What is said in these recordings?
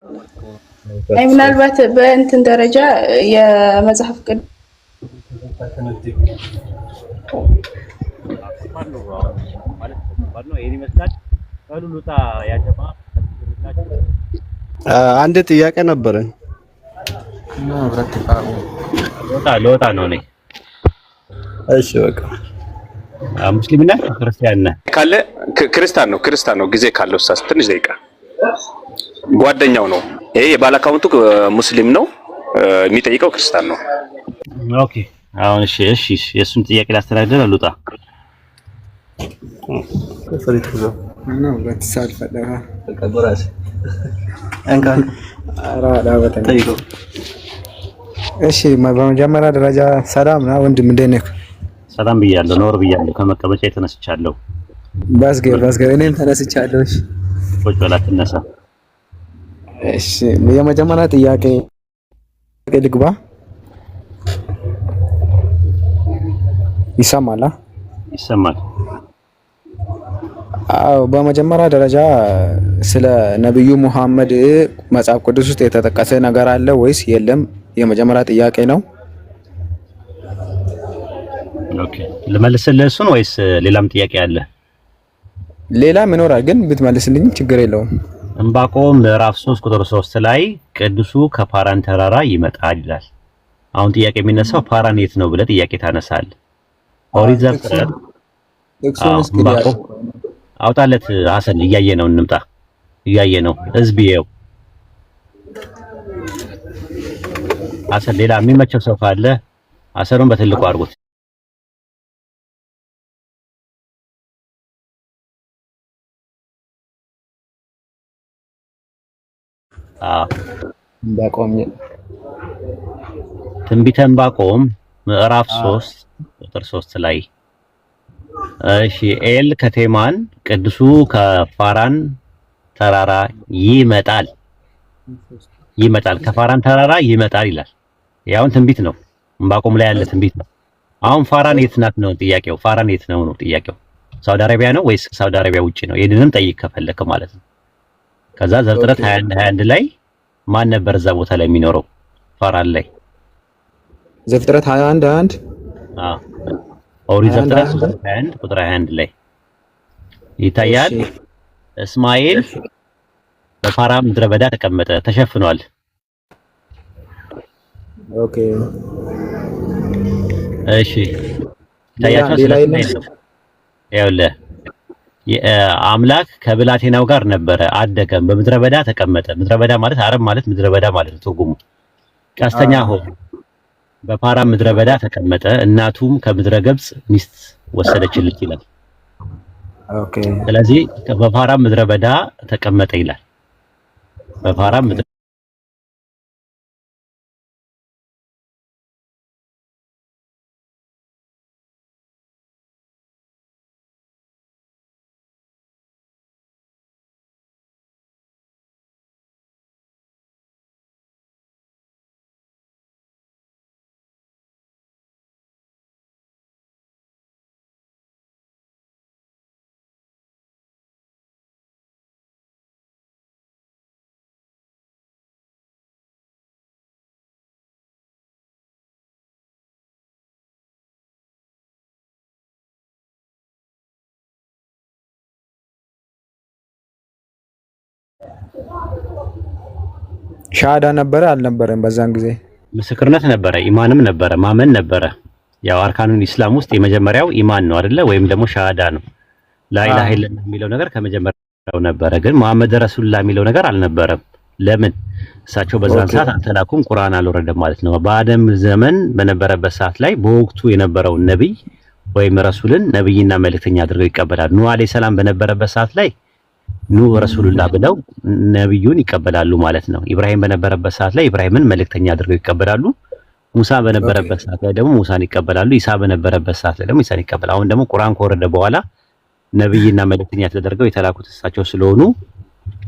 አይ ምናልባት በእንትን ደረጃ የመጽሐፍ ቅዱስ አንድ ጥያቄ ነበረኝ። ለወጣ ነው ነኝ። እሺ በቃ ሙስሊም ነህ ክርስቲያን ነህ? ካለ ክርስቲያን ነው። ጊዜ ካለው ሳስ ትንሽ ደቂቃ ጓደኛው ነው። ይሄ የባለ አካውንቱ ሙስሊም ነው፣ የሚጠይቀው ክርስቲያን ነው። ኦኬ አሁን እሺ የእሱን ጥያቄ ላስተናግድ አልወጣ እሺ በመጀመሪያ ደረጃ ሰላም ነው ወንድም፣ እንዴት ነህ? ሰላም ብያለሁ፣ ኖር ብያለሁ። ከመቀመጫ የተነስቻለሁ። ባስገር እኔም ተነስቻለሁ። እሺ ቁጭ በላ ትነሳ። እሺ የመጀመሪያ ጥያቄ ልግባ። ይሰማል? ይሰማል። አዎ በመጀመሪያ ደረጃ ስለ ነብዩ መሐመድ መጽሐፍ ቅዱስ ውስጥ የተጠቀሰ ነገር አለ ወይስ የለም? የመጀመሪያ ጥያቄ ነው። ኦኬ ልመልስልህ እሱን ወይስ ሌላም ጥያቄ አለ? ሌላም ይኖራል ግን ብትመልስልኝ ችግር የለውም። ዕንባቆም ምዕራፍ 3 ቁጥር 3 ላይ ቅዱሱ ከፓራን ተራራ ይመጣል ይላል። አሁን ጥያቄ የሚነሳው ፓራን የት ነው ብለህ ጥያቄ ታነሳለህ። ኦሪት ዘፍጥረት አውጣለት ሐሰን፣ እያየ ነው እንምጣ፣ እያየ ነው ህዝብ ይኸው። ሐሰን ሌላ የሚመቸው ሰው ካለ ሐሰኑን በትልቁ አድርጉት። ትንቢተ ዕንባቆም ምዕራፍ 3 ቁጥር 3 ላይ እሺ ኤል ከቴማን ቅዱሱ ከፋራን ተራራ ይመጣል ከፋራን ተራራ ይመጣል ይላል። ያውን ትንቢት ነው፣ ዕንባቆም ላይ ያለ ትንቢት ነው። አሁን ፋራን የት ናት ነው ጥያቄው። ፋራን የት ነው ጥያቄው። ሳውዲ አረቢያ ነው ወይስ ሳውዲ አረቢያ ውጪ ነው? ይሄንንም ጠይቅ ከፈለክ ማለት ነው። ከዛ ዘፍጥረት 21 ላይ ማን ነበር እዛ ቦታ ላይ የሚኖረው ፋራን ላይ? ዘፍጥረት 21 ኦሪት ዘፍጥረት 21 ቁጥር 21 ላይ ይታያል። እስማኤል በፋራን ምድረ በዳ ተቀመጠ፣ ተሸፍኗል። ኦኬ እሺ ታያችሁ። ይኸውልህ አምላክ ከብላቴናው ጋር ነበረ፣ አደገም፣ በምድረ በዳ ተቀመጠ። ምድረ በዳ ማለት አረብ ማለት ምድረ በዳ ማለት ነው ትርጉሙ። ቀስተኛ ሆነ፣ በፓራን ምድረ በዳ ተቀመጠ፣ እናቱም ከምድረ ግብጽ ሚስት ወሰደችለት ይላል። ኦኬ ስለዚህ በፓራን ምድረ በዳ ተቀመጠ ይላል። በፓራን ምድረ ሻሃዳ ነበረ አልነበረም? በዛን ጊዜ ምስክርነት ነበረ፣ ኢማንም ነበረ፣ ማመን ነበረ። ያው አርካኑን ኢስላም ውስጥ የመጀመሪያው ኢማን ነው አይደለ? ወይም ደግሞ ሻሃዳ ነው። ላኢላሃ ኢለላህ የሚለው ነገር ከመጀመሪያው ነበረ፣ ግን መሐመድ ረሱሉላህ የሚለው ነገር አልነበረም። ለምን? እሳቸው በዛን ሰዓት አልተላኩም፣ ቁርአን አልወረደም ማለት ነው። በአደም ዘመን በነበረበት ሰዓት ላይ በወቅቱ የነበረውን ነብይ ወይም ረሱልን ነብይና መልእክተኛ አድርገው ይቀበላሉ። ኑህ አለይሂ ሰላም በነበረበት ሰዓት ላይ ኑህ ረሱሉላህ ብለው ነብዩን ይቀበላሉ ማለት ነው። ኢብራሂም በነበረበት ሰዓት ላይ ኢብራሂምን መልእክተኛ አድርገው ይቀበላሉ። ሙሳ በነበረበት ሰዓት ላይ ደግሞ ሙሳን ይቀበላሉ። ኢሳ በነበረበት ሰዓት ላይ ደግሞ ኢሳን ይቀበላሉ። አሁን ደግሞ ቁርአን ከወረደ በኋላ ነብይና መልእክተኛ ተደርገው የተላኩት እሳቸው ስለሆኑ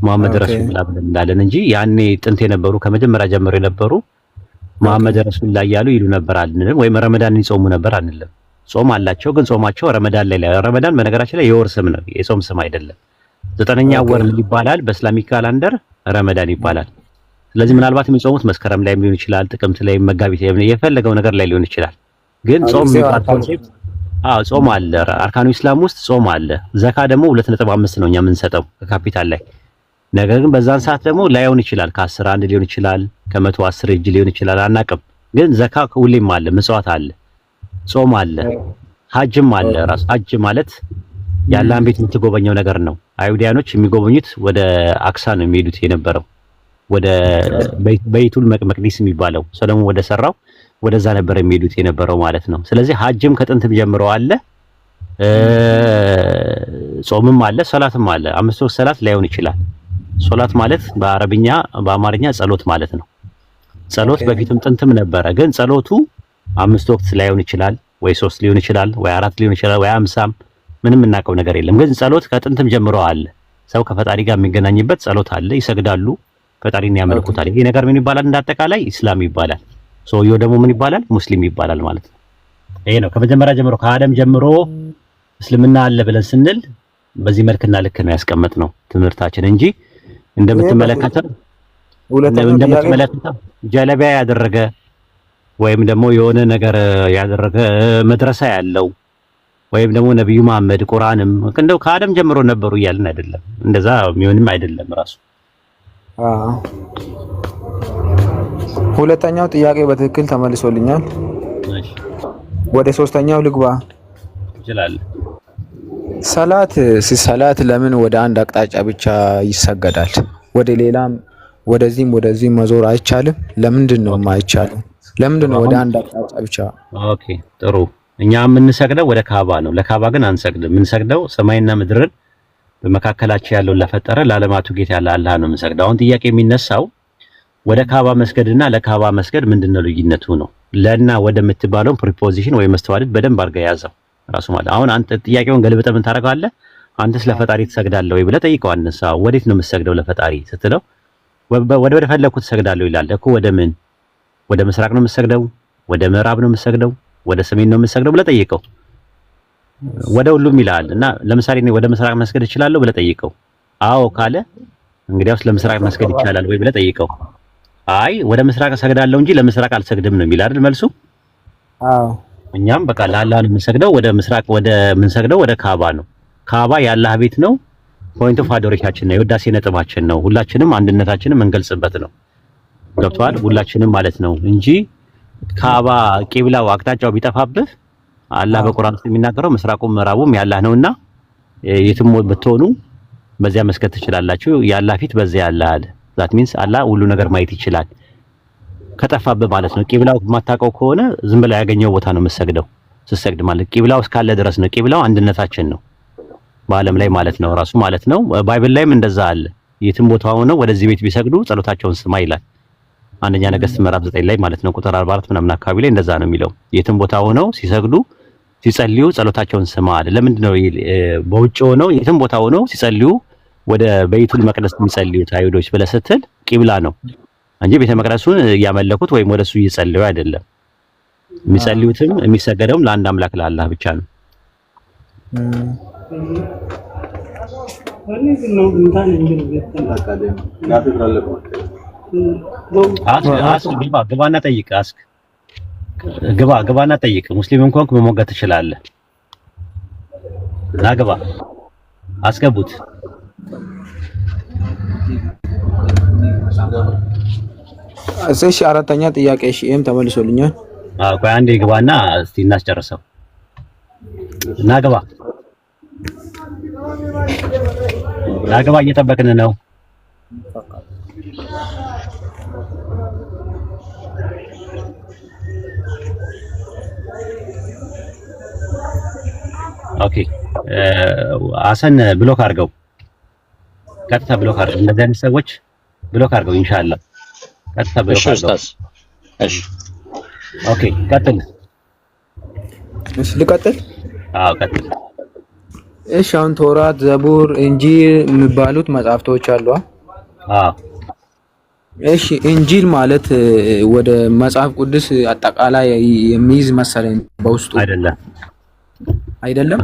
መሐመድ ረሱሉላህ ብለን እንዳለን እንጂ ያኔ ጥንት የነበሩ ከመጀመሪያ ጀምሮ የነበሩ መሐመድ ረሱሉላህ እያሉ ይሉ ነበር አንልም። ወይም ረመዳን ይጾሙ ነበር አንልም። ጾም አላቸው፣ ግን ጾማቸው ረመዳን ላይ ረመዳን በነገራችን ላይ የወር ስም ነው፣ የጾም ስም አይደለም። 9ኛ ወር ምን ይባላል? በእስላሚክ ካላንደር ረመዳን ይባላል። ስለዚህ ምናልባት የሚጾሙት መስከረም ላይ ሊሆን ይችላል፣ ጥቅምት ላይ፣ መጋቢት ላይ የፈለገው ነገር ላይ ሊሆን ይችላል። ግን ጾም የሚባል ኮንሴፕት ጾም አለ። አርካኑ ኢስላም ውስጥ ጾም አለ። ዘካ ደግሞ 2.5 ነው እኛ የምንሰጠው ከካፒታል ላይ። ነገር ግን በዛን ሰዓት ደግሞ ላይሆን ይችላል፣ ከ10 1 ሊሆን ይችላል፣ ከ110 እጅ ሊሆን ይችላል፣ አናውቅም። ግን ዘካ ሁሌም አለ፣ ምጽዋት አለ፣ ጾም አለ፣ ሐጅም አለ። ራሱ ሐጅ ማለት የአላህን ቤት የምትጎበኘው ነገር ነው። አይሁዳኖች የሚጎበኙት ወደ አክሳ ነው የሚሄዱት የነበረው፣ ወደ በይቱል መቅዲስ የሚባለው ሰለሞን ወደ ሰራው ወደዛ ነበር የሚሄዱት የነበረው ማለት ነው። ስለዚህ ሐጅም ከጥንትም ጀምሮ አለ፣ ጾምም አለ፣ ሶላትም አለ። 5 ወቅት ሰላት ላይሆን ይችላል። ሶላት ማለት በአረብኛ በአማርኛ ጸሎት ማለት ነው። ጸሎት በፊትም ጥንትም ነበረ። ግን ጸሎቱ 5 ወቅት ላይሆን ይችላል፣ ወይ 3 ሊሆን ይችላል፣ ወይ 4 ሊሆን ይችላል፣ ወይ 50 ምንም እናውቀው ነገር የለም። ግን ጸሎት ከጥንትም ጀምሮ አለ። ሰው ከፈጣሪ ጋር የሚገናኝበት ጸሎት አለ። ይሰግዳሉ፣ ፈጣሪን ያመልኩታል። ይሄ ነገር ምን ይባላል? እንዳጠቃላይ ኢስላም ይባላል። ሰውየው ደግሞ ምን ይባላል? ሙስሊም ይባላል ማለት ነው። ይሄ ነው ከመጀመሪያ ጀምሮ ከአደም ጀምሮ እስልምና አለ ብለን ስንል በዚህ መልክና ልክ ነው ያስቀመጥነው ትምህርታችን እንጂ እንደምትመለከተው ጀለቢያ ያደረገ ወይም ደግሞ የሆነ ነገር ያደረገ መድረሳ ያለው ወይም ደግሞ ነብዩ መሐመድ ቁርአንም እንደው ከአደም ጀምሮ ነበሩ እያልን አይደለም። እንደዛ የሚሆንም አይደለም ራሱ። ሁለተኛው ጥያቄ በትክክል ተመልሶልኛል። እሺ ወደ ሶስተኛው ልግባ ይችላል። ሰላት ለምን ወደ አንድ አቅጣጫ ብቻ ይሰገዳል? ወደ ሌላም ወደዚህም መዞር አይቻልም? ለምንድን ነው የማይቻለው? ለምንድን ነው ወደ አንድ አቅጣጫ ብቻ? ኦኬ ጥሩ። እኛ የምንሰግደው ወደ ካባ ነው። ለካባ ግን አንሰግድም። የምንሰግደው ሰማይና ምድርን በመካከላቸው ያለውን ለፈጠረ ለዓለማቱ ጌታ ያለ አላህ ነው የምንሰግደው። አሁን ጥያቄ የሚነሳው ወደ ካባ መስገድና ለካባ መስገድ ምንድነው ልዩነቱ ነው። ለና ወደ የምትባለው ፕሪፖዚሽን ወይ መስተዋድድ በደንብ አድርገህ ያዘው ራሱ ማለት። አሁን አንተ ጥያቄውን ገልብጠህ ምን ታደርጋለህ? አንተስ ለፈጣሪ ትሰግዳለህ ወይ ብለህ ጠይቀው። አንሳ ወዴት ነው የምትሰግደው ለፈጣሪ ስትለው ወደ ፈለኩት ትሰግዳለህ ይላል እኮ። ወደ ምን? ወደ ምስራቅ ነው የምትሰግደው? ወደ ምዕራብ ነው የምትሰግደው? ወደ ሰሜን ነው የምትሰግደው ብለህ ጠይቀው። ወደ ሁሉም ይላል እና ለምሳሌ እኔ ወደ ምስራቅ መስገድ እችላለሁ ብለህ ጠይቀው። አዎ ካለ እንግዲያውስ ለምስራቅ መስገድ ይቻላል ወይ ብለህ ጠይቀው። አይ ወደ ምስራቅ እሰግዳለሁ እንጂ ለምስራቅ አልሰግድም ነው የሚል አይደል መልሱ? አዎ እኛም በቃ ለአላህ ነው የምንሰግደው። ወደ ምስራቅ ወደ የምንሰግደው ወደ ካባ ነው። ካባ የአላህ ቤት ነው። ፖይንት ኦፍ አዶሬሽናችን ነው፣ የውዳሴ ነጥባችን ነው። ሁላችንም አንድነታችንን የምንገልጽበት ነው። ገብቶሃል? ሁላችንም ማለት ነው እንጂ ካባ ቂብላው አቅጣጫው ቢጠፋብህ አላህ በቁርአን ውስጥ የሚናገረው ምስራቁም ምዕራቡም ያላህ ነውና የትም ብትሆኑ በዚያ መስገድ ትችላላችሁ። ያላህ ፊት በዚያ ያላህ አለ። ዛት ሚንስ አላህ ሁሉ ነገር ማየት ይችላል። ከጠፋብህ ማለት ነው። ቂብላው የማታውቀው ከሆነ ዝም ብለህ ያገኘው ቦታ ነው የምትሰግደው። ስትሰግድ ማለት ቂብላው እስካለ ድረስ ነው። ቂብላው አንድነታችን ነው በዓለም ላይ ማለት ነው ራሱ ማለት ነው። ባይብል ላይም እንደዛ አለ። የትም ቦታ ሆነው ወደዚህ ቤት ቢሰግዱ ጸሎታቸውን ስማ ይላል። አንደኛ ነገሥት ምዕራፍ 9 ላይ ማለት ነው ቁጥር 44 ምናምን አካባቢ ላይ እንደዛ ነው የሚለው። የትም ቦታ ሆነው ሲሰግዱ ሲጸልዩ ጸሎታቸውን ስማ አለ። ለምንድን ነው በውጭ ሆነው የትም ቦታ ሆነው ሲጸልዩ ወደ በይቱል መቅደስ የሚጸልዩት አይሁዶች ብለህ ስትል ቂብላ ነው እንጂ ቤተ መቅደሱን እያመለኩት ወይም ወደሱ እየጸለዩ አይደለም። የሚጸልዩትም የሚሰገደውም ለአንድ አምላክ ለአላህ ብቻ ነው። ግባና ጠይቅ። ግባና ጠይቅ። ሙስሊም እንኳን መሞገት ትችላለህ። ና ግባ፣ አስገቡት። እሺ አራተኛ ጥያቄ እሺ፣ ይሄም ተመልሶልኛል። ቆይ አንዴ ግባና እስቲ እናስጨርሰው። ና ግባ፣ እየጠበቅን ነው። ኦኬ ሐሰን ብሎክ አድርገው፣ ቀጥታ ብሎክ አድርገው። እንደዚህ አይነት ሰዎች ብሎክ አድርገው። ኢንሻአላህ ቀጥታ ብሎክ አድርገው። እሺ ኦኬ ቀጥል። እሺ ልቀጥል? አዎ ቀጥል። እሺ አሁን ቶራት፣ ዘቡር፣ እንጂል የሚባሉት መጽሐፍቶች አሉ። አዎ እሺ እንጂል ማለት ወደ መጽሐፍ ቅዱስ አጠቃላይ የሚይዝ መሰለኝ በውስጡ አይደለም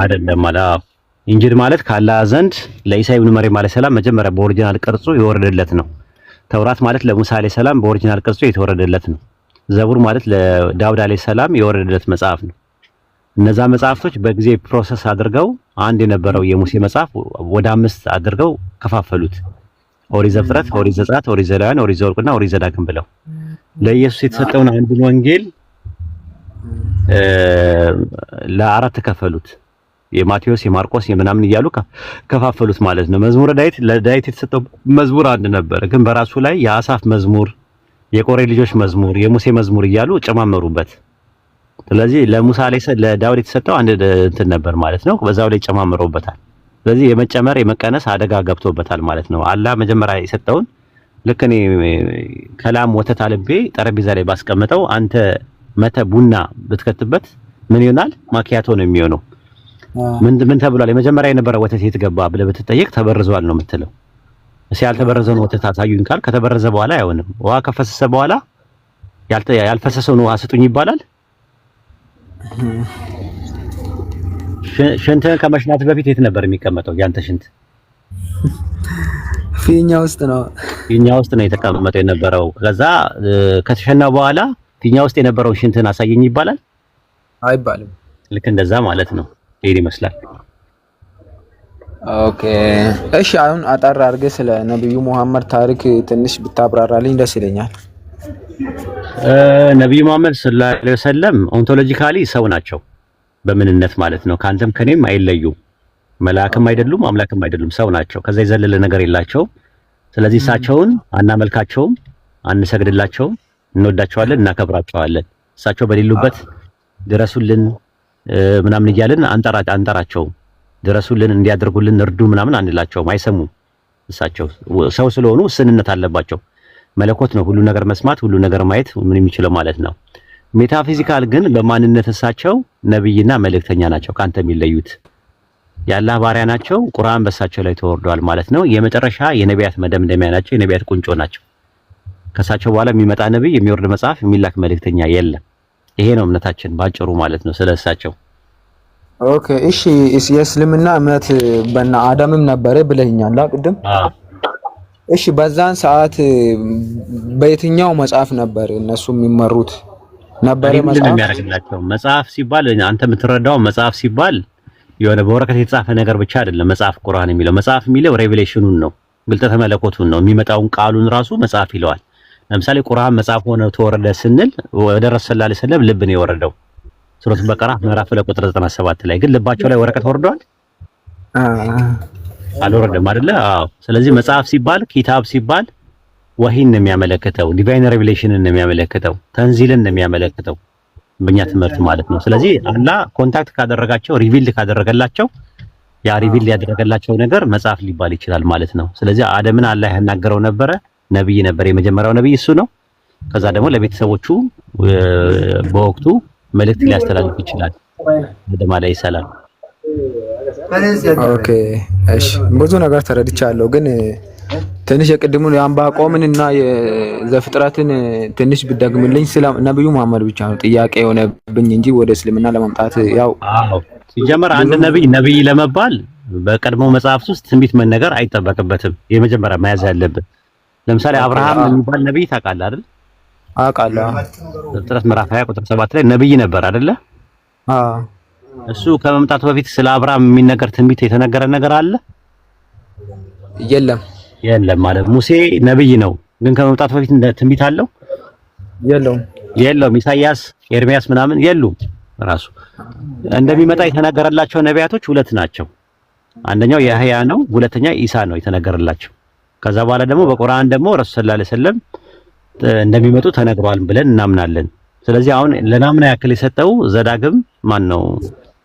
ማለት ኢንጂል ማለት ከአላህ ዘንድ ለኢሳ ኢብኑ መርየም አለይሂ ሰላም መጀመሪያ በኦሪጂናል ቅርጹ የወረደለት ነው። ተውራት ማለት ለሙሳ አለይሂ ሰላም በኦሪጂናል ቅርጹ የተወረደለት ነው። ዘቡር ማለት ለዳውድ አለይሂ ሰላም የወረደለት መጽሐፍ ነው። እነዛ መጽሐፍቶች በጊዜ ፕሮሰስ አድርገው አንድ የነበረው የሙሴ መጽሐፍ ወደ 5 አድርገው ከፋፈሉት። ኦሪት ዘፍጥረት፣ ኦሪት ዘጸአት፣ ኦሪት ዘሌዋውያን፣ ኦሪት ዘኍልቍና ኦሪት ዘዳግም ብለው ለኢየሱስ የተሰጠውን አንዱን ወንጌል ለአራት ከፈሉት። የማቴዎስ፣ የማርቆስ፣ የምናምን እያሉ ከፋፈሉት ማለት ነው። መዝሙረ ዳዊት ለዳዊት የተሰጠው መዝሙር አንድ ነበር፣ ግን በራሱ ላይ የአሳፍ መዝሙር፣ የቆሬ ልጆች መዝሙር፣ የሙሴ መዝሙር እያሉ ጨማመሩበት። ስለዚህ ለዳዊት የተሰጠው አንድ እንትን ነበር ማለት ነው። በዛው ላይ ጨማምረውበታል። ስለዚህ የመጨመር የመቀነስ አደጋ ገብቶበታል ማለት ነው። አላህ መጀመሪያ የሰጠውን ልክ እኔ ከላም ወተት አልቤ ጠረጴዛ ላይ ባስቀምጠው አንተ መተ ቡና ብትከትበት ምን ይሆናል? ማኪያቶ ነው የሚሆነው። ምን ተብሏል? የመጀመሪያ የነበረ ወተት የት ገባ ብለህ ብትጠየቅ ተበርዟል ነው የምትለው። እሺ ያልተበረዘውን ወተት አሳዩኝ ካል ከተበረዘ በኋላ አይሆንም። ውሃ ከፈሰሰ በኋላ ያልፈሰሰውን ውሃ ስጡኝ ይባላል። ሽንትህን ከመሽናት በፊት የት ነበር የሚቀመጠው? ያንተ ሽንት ፊኛ ውስጥ ነው የተቀመጠው የነበረው። ከዛ ከተሸና በኋላ ፊኛ ውስጥ የነበረው ሽንትህን አሳየኝ ይባላል አይባልም? ልክ እንደዛ ማለት ነው። ይሄ ይመስላል። ኦኬ እሺ፣ አሁን አጠር አድርገህ ስለ ነብዩ መሐመድ ታሪክ ትንሽ ብታብራራልኝ ደስ ይለኛል። ነብዩ መሐመድ ሰለላሁ ዐለይሂ ወሰለም ኦንቶሎጂካሊ ሰው ናቸው በምንነት ማለት ነው። ካንተም ከኔም አይለዩም። መልአክም አይደሉም፣ አምላክም አይደሉም፣ ሰው ናቸው። ከዛ የዘለለ ነገር የላቸውም። ስለዚህ እሳቸውን አናመልካቸውም፣ አንሰግድላቸውም፣ እንወዳቸዋለን፣ እናከብራቸዋለን። እሳቸው በሌሉበት ድረሱልን ምናምን እያልን አንጠራቸውም። ድረሱልን፣ እንዲያደርጉልን፣ እርዱ ምናምን አንላቸውም። አይሰሙም። እሳቸው ሰው ስለሆኑ ስንነት አለባቸው። መለኮት ነው ሁሉ ነገር መስማት፣ ሁሉ ነገር ማየት ምን የሚችለው ማለት ነው። ሜታፊዚካል ግን በማንነት እሳቸው ነብይና መልእክተኛ ናቸው። ካንተ የሚለዩት የአላህ ባሪያ ናቸው። ቁርአን በእሳቸው ላይ ተወርዷል ማለት ነው። የመጨረሻ የነቢያት መደምደሚያ ናቸው። የነቢያት ቁንጮ ናቸው። ከእሳቸው በኋላ የሚመጣ ነብይ፣ የሚወርድ መጽሐፍ፣ የሚላክ መልእክተኛ የለም። ይሄ ነው እምነታችን ባጭሩ ማለት ነው ስለ እሳቸው። ኦኬ እሺ፣ የእስልምና እምነት በእነ አዳምም ነበረ ብለኛል ቅድም። እሺ በዛን ሰዓት በየትኛው መጽሐፍ ነበር እነሱ የሚመሩት? ነበር መጽሐፍ ሲባል አንተ የምትረዳው መጽሐፍ ሲባል የሆነ በወረቀት የተጻፈ ነገር ብቻ አይደለም። መጽሐፍ ቁርአን የሚለው መጽሐፍ የሚለው ሬቪሌሽኑን ነው፣ ግልጠተ መለኮቱን ነው። የሚመጣውን ቃሉን ራሱ መጽሐፍ ይለዋል። ለምሳሌ ቁርአን መጽሐፍ ሆነ ተወረደ ስንል ወደ ረሱል ሰለላሁ ዐለይሂ ወሰለም ልብ ነው የወረደው። ሱረቱ በቀራ ምዕራፍ ቁጥር 97 ላይ ግን ልባቸው ላይ ወረቀት ወርዷል? አልወረደም አይደለ? አዎ። ስለዚህ መጽሐፍ ሲባል ኪታብ ሲባል ወሂን ነው የሚያመለክተው፣ ዲቫይን ሬቪሌሽንን ነው የሚያመለክተው፣ ተንዚልን ነው የሚያመለክተው በእኛ ትምህርት ማለት ነው። ስለዚህ አላህ ኮንታክት ካደረጋቸው ሪቪል ካደረገላቸው ያ ሪቪል ያደረገላቸው ነገር መጽሐፍ ሊባል ይችላል ማለት ነው። ስለዚህ አደምን አላህ ያናገረው ነበረ፣ ነብይ ነበር፣ የመጀመሪያው ነብይ እሱ ነው። ከዛ ደግሞ ለቤተሰቦቹ በወቅቱ መልእክት ሊያስተላልፍ ይችላል አደም አለይሂ ሰላም። ኦኬ እሺ፣ ብዙ ነገር ተረድቻለሁ፣ ግን ትንሽ የቅድሙን የአንባቆምን እና የዘፍጥረትን ትንሽ ብትደግምልኝ። ስለ ነብዩ መሐመድ ብቻ ነው ጥያቄ የሆነብኝ እንጂ ወደ እስልምና ለማምጣት ያው ሲጀመር አንድ ነብይ ለመባል በቀድሞ መጽሐፍት ውስጥ ትንቢት መነገር አይጠበቅበትም። የመጀመሪያ መያዝ ያለብን ለምሳሌ አብርሃም የሚባል ነብይ ታውቃለህ አይደል? አውቃለሁ። ዘፍጥረት ምዕራፍ 20 ቁጥር 7 ላይ ነብይ ነበር አይደለ? እሱ ከመምጣቱ በፊት ስለ አብርሃም የሚነገር ትንቢት የተነገረ ነገር አለ? የለም ማለት ሙሴ ነብይ ነው፣ ግን ከመምጣቱ በፊት ትንቢት አለው? የለውም። ኢሳይያስ፣ ኤርሚያስ ምናምን የሉም። ራሱ እንደሚመጣ የተነገረላቸው ነቢያቶች ሁለት ናቸው። አንደኛው ያህያ ነው፣ ሁለተኛ ኢሳ ነው የተነገረላቸው። ከዛ በኋላ ደግሞ በቁርአን ደግሞ ረሱል ሰለላሁ ዐለይሂ ወሰለም እንደሚመጡ ተነግሯል ብለን እናምናለን። ስለዚህ አሁን ለናምና ያክል የሰጠው ዘዳግም ማን ነው?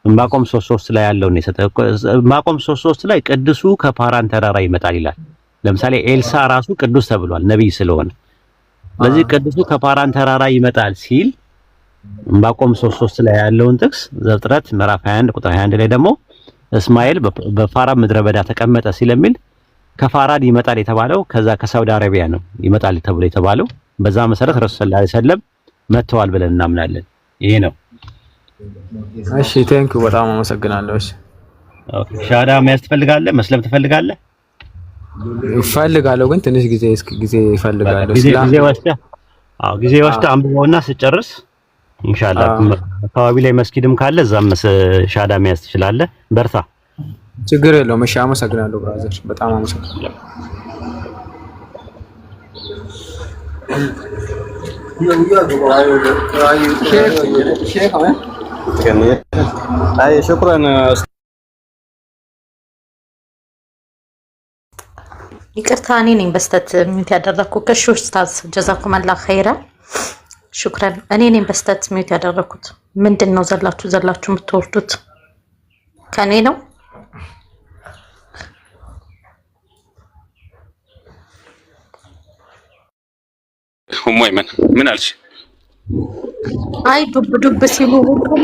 ዕንባቆም 3:3 ላይ ያለውን የሰጠው። ዕንባቆም 3:3 ላይ ቅዱሱ ከፓራን ተራራ ይመጣል ይላል። ለምሳሌ ኤልሳ ራሱ ቅዱስ ተብሏል ነብይ ስለሆነ። ስለዚህ ቅዱሱ ከፓራን ተራራ ይመጣል ሲል ዕንባቆም 3:3 ላይ ያለውን ጥቅስ ዘፍጥረት ምዕራፍ 21 ቁጥር 21 ላይ ደግሞ እስማኤል በፋራን ምድረ በዳ ተቀመጠ ስለሚል ከፋራን ይመጣል የተባለው ከዛ ከሳውዲ አረቢያ ነው ይመጣል ተብሎ የተባለው። በዛ መሰረት ረሱል ሰለላሁ ዐለይሂ ወሰለም መጥተዋል ብለን እናምናለን። ይሄ ነው። እሺ ቴንኪው፣ በጣም አመሰግናለሁ። እሺ ኦኬ፣ ሻሃዳ መያዝ ትፈልጋለህ? መስለም ትፈልጋለህ? እፈልጋለሁ ግን ትንሽ ጊዜ እፈልጋለሁ። ጊዜ ወስደህ አንብበውና ስጨርስ ኢንሻአላህ አካባቢ ላይ መስጊድም ካለ እዛም ሻዳ መያዝ ትችላለህ። በርታ። ችግር የለውም። እሺ አመሰግናለሁ ብራዘር፣ በጣም አመሰግናለሁ። ሽኩራን ይቅርታ እኔ ነኝ በስተት ሚውት ያደረኩት። ከሽ ኡስታዝ ጀዛኩም አላህ ኸይራ ሹክራን። እኔ ነኝ በስተት ሚውት ያደረኩት። ምንድነው ዘላችሁ የምትወርዱት? ከኔ ነው? ኡሙይመን ምን አልሽ? አይ ዱብ ሲሉ ሁሉም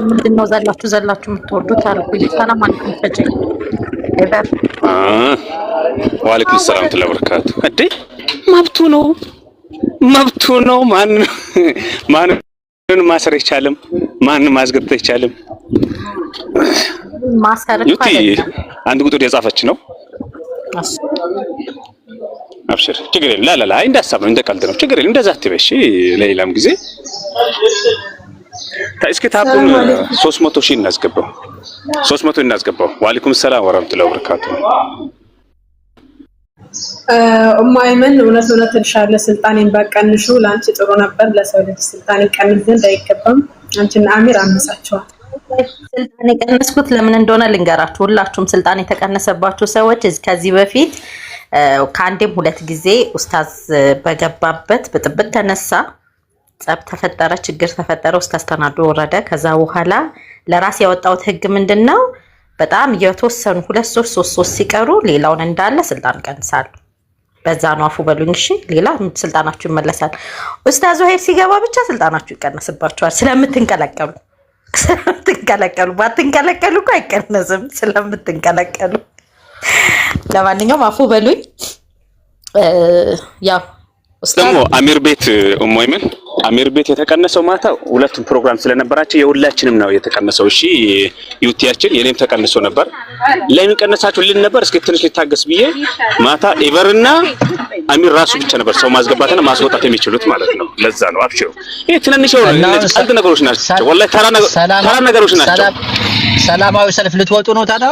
ምንድነው ዘላችሁ የምትወርዱት አልኩኝ። ሰላም አለይኩም ፈጀኝ ይበር ወአለይኩም ሰላም ወበረካቱ። እንዴ መብቱ ነው። ማንን ማሰር አይቻልም፣ ማንን ማስገደድ አይቻልም። ማሰር ዩቲ አንድ ቁጥር የጻፈች ነው። አብሽር ችግር የለም። ላ እንዳሳብ ነው፣ እንደቀልድ ነው። ችግር የለም። እንደዛ አትበሽ። ለሌላም ጊዜ እስኪ ታቡን 300 ሺህ እናስገባው፣ 300 እናስገባው። ወአለይኩም ሰላም ወራህመቱላሂ ወበረካቱ። ኡማይመን እውነት እልሻለሁ፣ ስልጣኔን ባቀንሹ ለአንቺ ጥሩ ነበር። ለሰው ልጅ ስልጣን ይቀንስ ዘንድ አይገባም። አንቺና አሚር አመጻቸዋል። ስልጣን የቀነስኩት ለምን እንደሆነ ልንገራችሁ። ሁላችሁም ስልጣን የተቀነሰባችሁ ሰዎች ከዚህ በፊት ከአንዴም ሁለት ጊዜ ኡስታዝ በገባበት ብጥብጥ ተነሳ፣ ጸብ ተፈጠረ፣ ችግር ተፈጠረ፣ ኡስታዝ ተናዶ ወረደ። ከዛ በኋላ ለራስ ያወጣሁት ህግ ምንድነው? በጣም የተወሰኑ 2 3 ሲቀሩ ሌላውን እንዳለ ስልጣን ቀንሳል። በዛ ነው አፉ በሉኝ። እሺ ሌላ ስልጣናችሁ ይመለሳል። ኡስታዝ ሄድ ሲገባ ብቻ ስልጣናችሁ ይቀነስባችኋል። ስለምትንቀለቀሉ ባትንቀለቀሉ እኮ አይቀነስም፣ ስለምትንቀለቀሉ። ለማንኛውም አፉ በሉኝ። ያው ደግሞ አሚር ቤት ኡሙይመን አሚር ቤት የተቀነሰው ማታ ሁለቱም ፕሮግራም ስለነበራቸው የሁላችንም ነው የተቀነሰው። እሺ ዩቲያችን የኔም ተቀንሶ ነበር። ለምን ቀነሳችሁ ልን ነበር። እስኪ ትንሽ ልታገስ ብዬ ማታ ኢቨርና አሚር ራሱ ብቻ ነበር ሰው ማስገባትና ማስወጣት የሚችሉት ማለት ነው። ለዛ ነው አብሽሩ። ይሄ ትንንሽ ቀልድ ነገሮች ናቸው፣ ወላሂ ተራ ነገሮች ናቸው። ሰላማዊ ሰልፍ ልትወጡ ነው ታዲያ?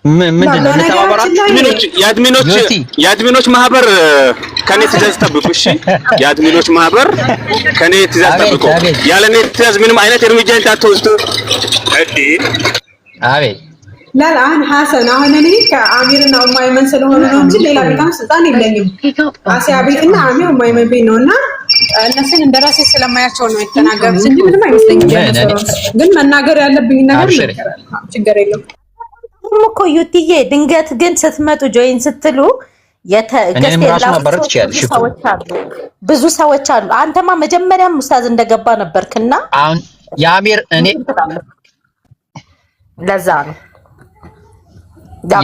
ምንድነው ለተባበራችሁ? የአድሚኖች ማህበር ከኔ ትእዛዝ ጠብቁ። እሺ የአድሚኖች ማህበር ከኔ ትእዛዝ ጠብቁ። ያለኔ ትእዛዝ ምንም አይነት እርምጃ እንዳትወስዱ። አቤት ለላን ሐሰን አሁን እኔ ከአሚርና ኡማይመን ስለሆነ ነው እንጂ ሌላ ቤታም ስልጣን የለኝም። አሲያ ቤትና አሚር ኡማይመን ቤት ነውና እነሱን እንደራሴ ስለማያቸው ነው የተናገሩት እንጂ ምንም አይመስለኝም። ግን መናገር ያለብኝ ነገር ችግር የለውም እኮ ዩቲዬ። ድንገት ግን ስትመጡ ጆይን ስትሉ ብዙ ሰዎች አሉ። አንተማ መጀመሪያም ኡስታዝ እንደገባ ነበርክና አሁን የአሚር እኔ ለዛ ነው